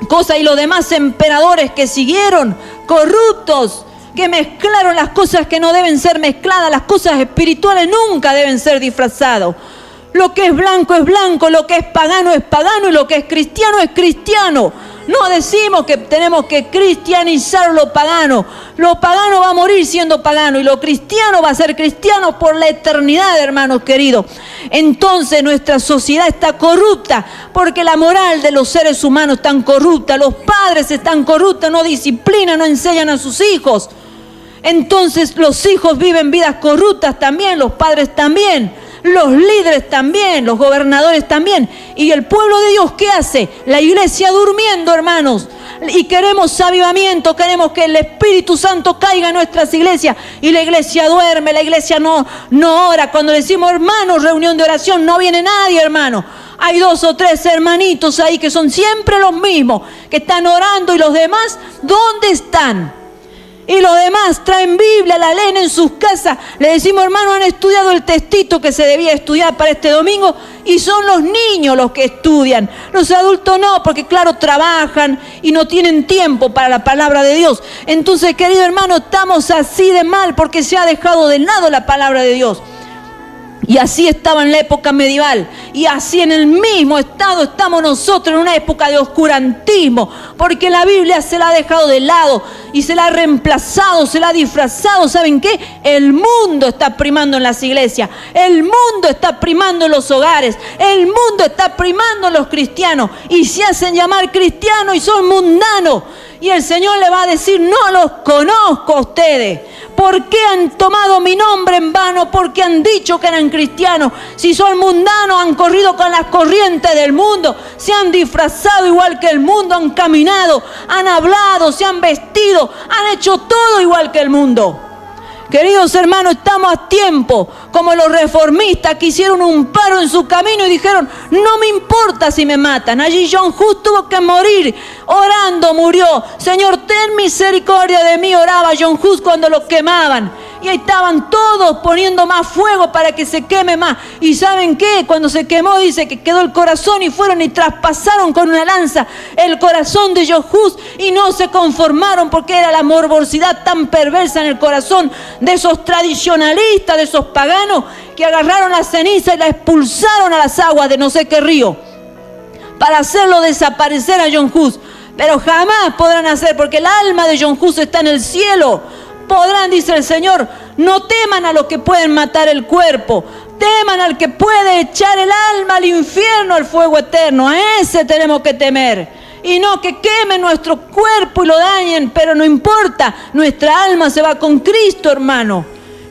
cosas y los demás emperadores que siguieron, corruptos, que mezclaron las cosas que no deben ser mezcladas, las cosas espirituales nunca deben ser disfrazadas. Lo que es blanco, lo que es pagano y lo que es cristiano es cristiano. No decimos que tenemos que cristianizar lo pagano. Lo pagano va a morir siendo pagano y lo cristiano va a ser cristiano por la eternidad, hermanos queridos. Entonces nuestra sociedad está corrupta porque la moral de los seres humanos está corrupta. Los padres están corruptos, no disciplinan, no enseñan a sus hijos. Entonces los hijos viven vidas corruptas también, los padres también. Los líderes también, los gobernadores también. ¿Y el pueblo de Dios qué hace? La iglesia durmiendo, hermanos. Y queremos avivamiento, queremos que el Espíritu Santo caiga en nuestras iglesias. Y la iglesia duerme, la iglesia no ora. Cuando decimos, hermanos, reunión de oración, no viene nadie, hermano. Hay 2 o 3 hermanitos ahí que son siempre los mismos, que están orando y los demás, ¿dónde están? Y los demás traen Biblia, la leen en sus casas. Le decimos, hermano, han estudiado el textito que se debía estudiar para este domingo. Y son los niños los que estudian. Los adultos no, porque claro, trabajan y no tienen tiempo para la palabra de Dios. Entonces, querido hermano, estamos así de mal porque se ha dejado de lado la palabra de Dios. Y así estaba en la época medieval. Y así en el mismo estado estamos nosotros en una época de oscurantismo. Porque la Biblia se la ha dejado de lado y se la ha reemplazado, se la ha disfrazado. ¿Saben qué? El mundo está primando en las iglesias. El mundo está primando en los hogares. El mundo está primando en los cristianos. Y se hacen llamar cristianos y son mundanos. Y el Señor le va a decir, no los conozco a ustedes. ¿Por qué han tomado mi nombre en vano? Porque han dicho que eran cristianos. Si son mundanos, han corrido con las corrientes del mundo. Se han disfrazado igual que el mundo. Han caminado, han hablado, se han vestido. Han hecho todo igual que el mundo. Queridos hermanos, estamos a tiempo, como los reformistas que hicieron un paro en su camino y dijeron, no me importa si me matan. Allí John Hus tuvo que morir, orando murió. Señor, ten misericordia de mí, oraba John Hus cuando lo quemaban. Y ahí estaban todos poniendo más fuego para que se queme más. ¿Y saben qué? Cuando se quemó dice que quedó el corazón y fueron y traspasaron con una lanza el corazón de John Hus y no se conformaron porque era la morbosidad tan perversa en el corazón de esos tradicionalistas, de esos paganos que agarraron la ceniza y la expulsaron a las aguas de no sé qué río para hacerlo desaparecer a John Hus. Pero jamás podrán hacer porque el alma de John Hus está en el cielo. Podrán, dice el Señor, no teman a los que pueden matar el cuerpo, teman al que puede echar el alma al infierno, al fuego eterno. A ese tenemos que temer. Y no que quemen nuestro cuerpo y lo dañen, pero no importa, nuestra alma se va con Cristo, hermano.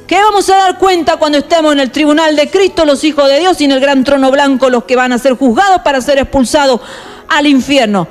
¿Qué vamos a dar cuenta cuando estemos en el tribunal de Cristo, los hijos de Dios, y en el gran trono blanco, los que van a ser juzgados para ser expulsados al infierno?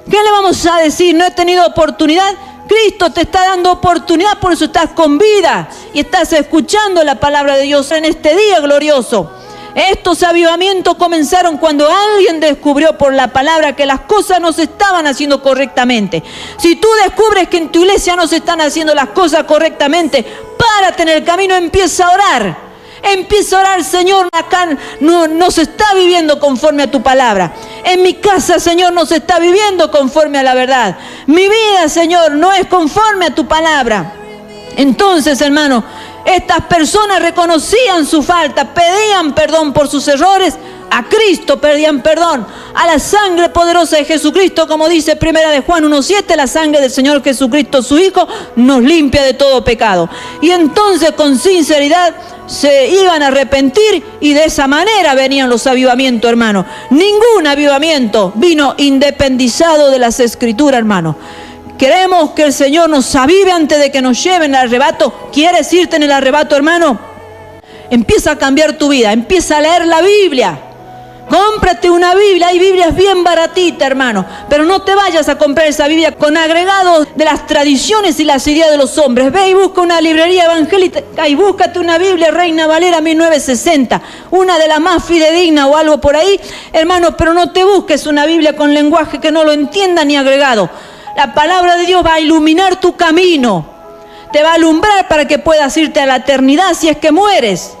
¿Qué le vamos a decir? ¿No he tenido oportunidad? Cristo te está dando oportunidad, por eso estás con vida y estás escuchando la palabra de Dios en este día glorioso. Estos avivamientos comenzaron cuando alguien descubrió por la palabra que las cosas no se estaban haciendo correctamente. Si tú descubres que en tu iglesia no se están haciendo las cosas correctamente, párate en el camino, empieza a orar. Empieza a orar, Señor, acá no se está viviendo conforme a tu palabra. En mi casa, Señor, no se está viviendo conforme a la verdad. Mi vida, Señor, no es conforme a tu palabra. Entonces, hermano, estas personas reconocían su falta, pedían perdón por sus errores, A Cristo pedían perdón, a la sangre poderosa de Jesucristo, como dice 1 de Juan 1:7, la sangre del Señor Jesucristo, su Hijo, nos limpia de todo pecado. Y entonces con sinceridad se iban a arrepentir y de esa manera venían los avivamientos, hermano. Ningún avivamiento vino independizado de las Escrituras, hermano. Queremos que el Señor nos avive antes de que nos lleven al arrebato. ¿Quieres irte en el arrebato, hermano? Empieza a cambiar tu vida, empieza a leer la Biblia. Cómprate una Biblia, hay Biblias bien baratitas, hermano, pero no te vayas a comprar esa Biblia con agregados de las tradiciones y las ideas de los hombres. Ve y busca una librería evangélica y búscate una Biblia Reina Valera 1960, una de las más fidedignas o algo por ahí, hermano, pero no te busques una Biblia con lenguaje que no lo entienda ni agregado. La palabra de Dios va a iluminar tu camino, te va a alumbrar para que puedas irte a la eternidad si es que mueres.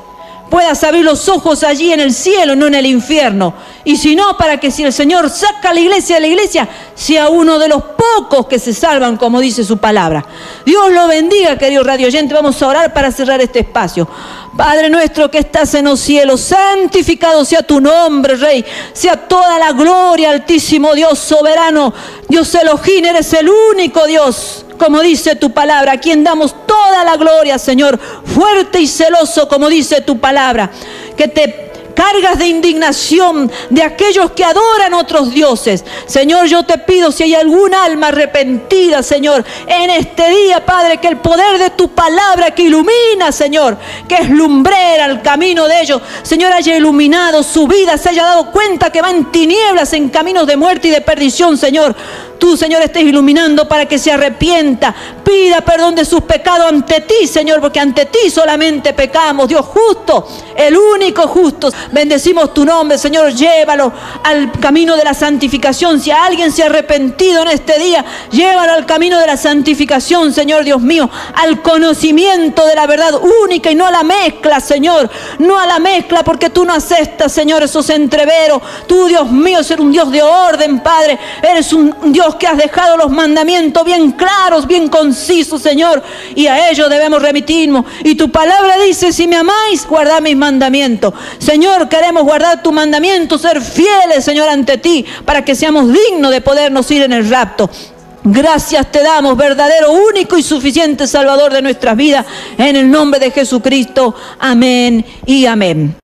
Puedas abrir los ojos allí en el cielo, no en el infierno. Y si no, para que si el Señor saca a la iglesia de la iglesia, sea uno de los pocos que se salvan, como dice su palabra. Dios lo bendiga, querido radio oyente. Vamos a orar para cerrar este espacio. Padre nuestro que estás en los cielos, santificado sea tu nombre, Rey. Sea toda la gloria, Altísimo Dios soberano. Dios Elohim, eres el único Dios, como dice tu palabra, a quien damos toda la gloria, Señor, fuerte y celoso, como dice tu palabra, que te cargas de indignación de aquellos que adoran otros dioses. Señor, yo te pido, si hay algún alma arrepentida, Señor, en este día, Padre, que el poder de tu palabra que ilumina, Señor, que es lumbrera el camino de ellos, Señor, haya iluminado su vida, se haya dado cuenta que va en tinieblas, en caminos de muerte y de perdición, Señor. Tú, Señor, estés iluminando para que se arrepienta, pida perdón de sus pecados ante ti, Señor, porque ante ti solamente pecamos, Dios justo, el único justo. Bendecimos tu nombre, Señor, llévalo al camino de la santificación. Si alguien se ha arrepentido en este día, llévalo al camino de la santificación, Señor Dios mío, al conocimiento de la verdad única y no a la mezcla, Señor, no a la mezcla, porque tú no aceptas, Señor, esos entreveros. Tú, Dios mío, eres un Dios de orden, Padre, eres un Dios que has dejado los mandamientos bien claros, bien concisos, Señor, y a ellos debemos remitirnos. Y tu palabra dice, si me amáis, guardad mis mandamientos. Señor, queremos guardar tu mandamiento, ser fieles, Señor, ante ti, para que seamos dignos de podernos ir en el rapto. Gracias te damos, verdadero, único y suficiente Salvador de nuestras vidas, en el nombre de Jesucristo. Amén y amén.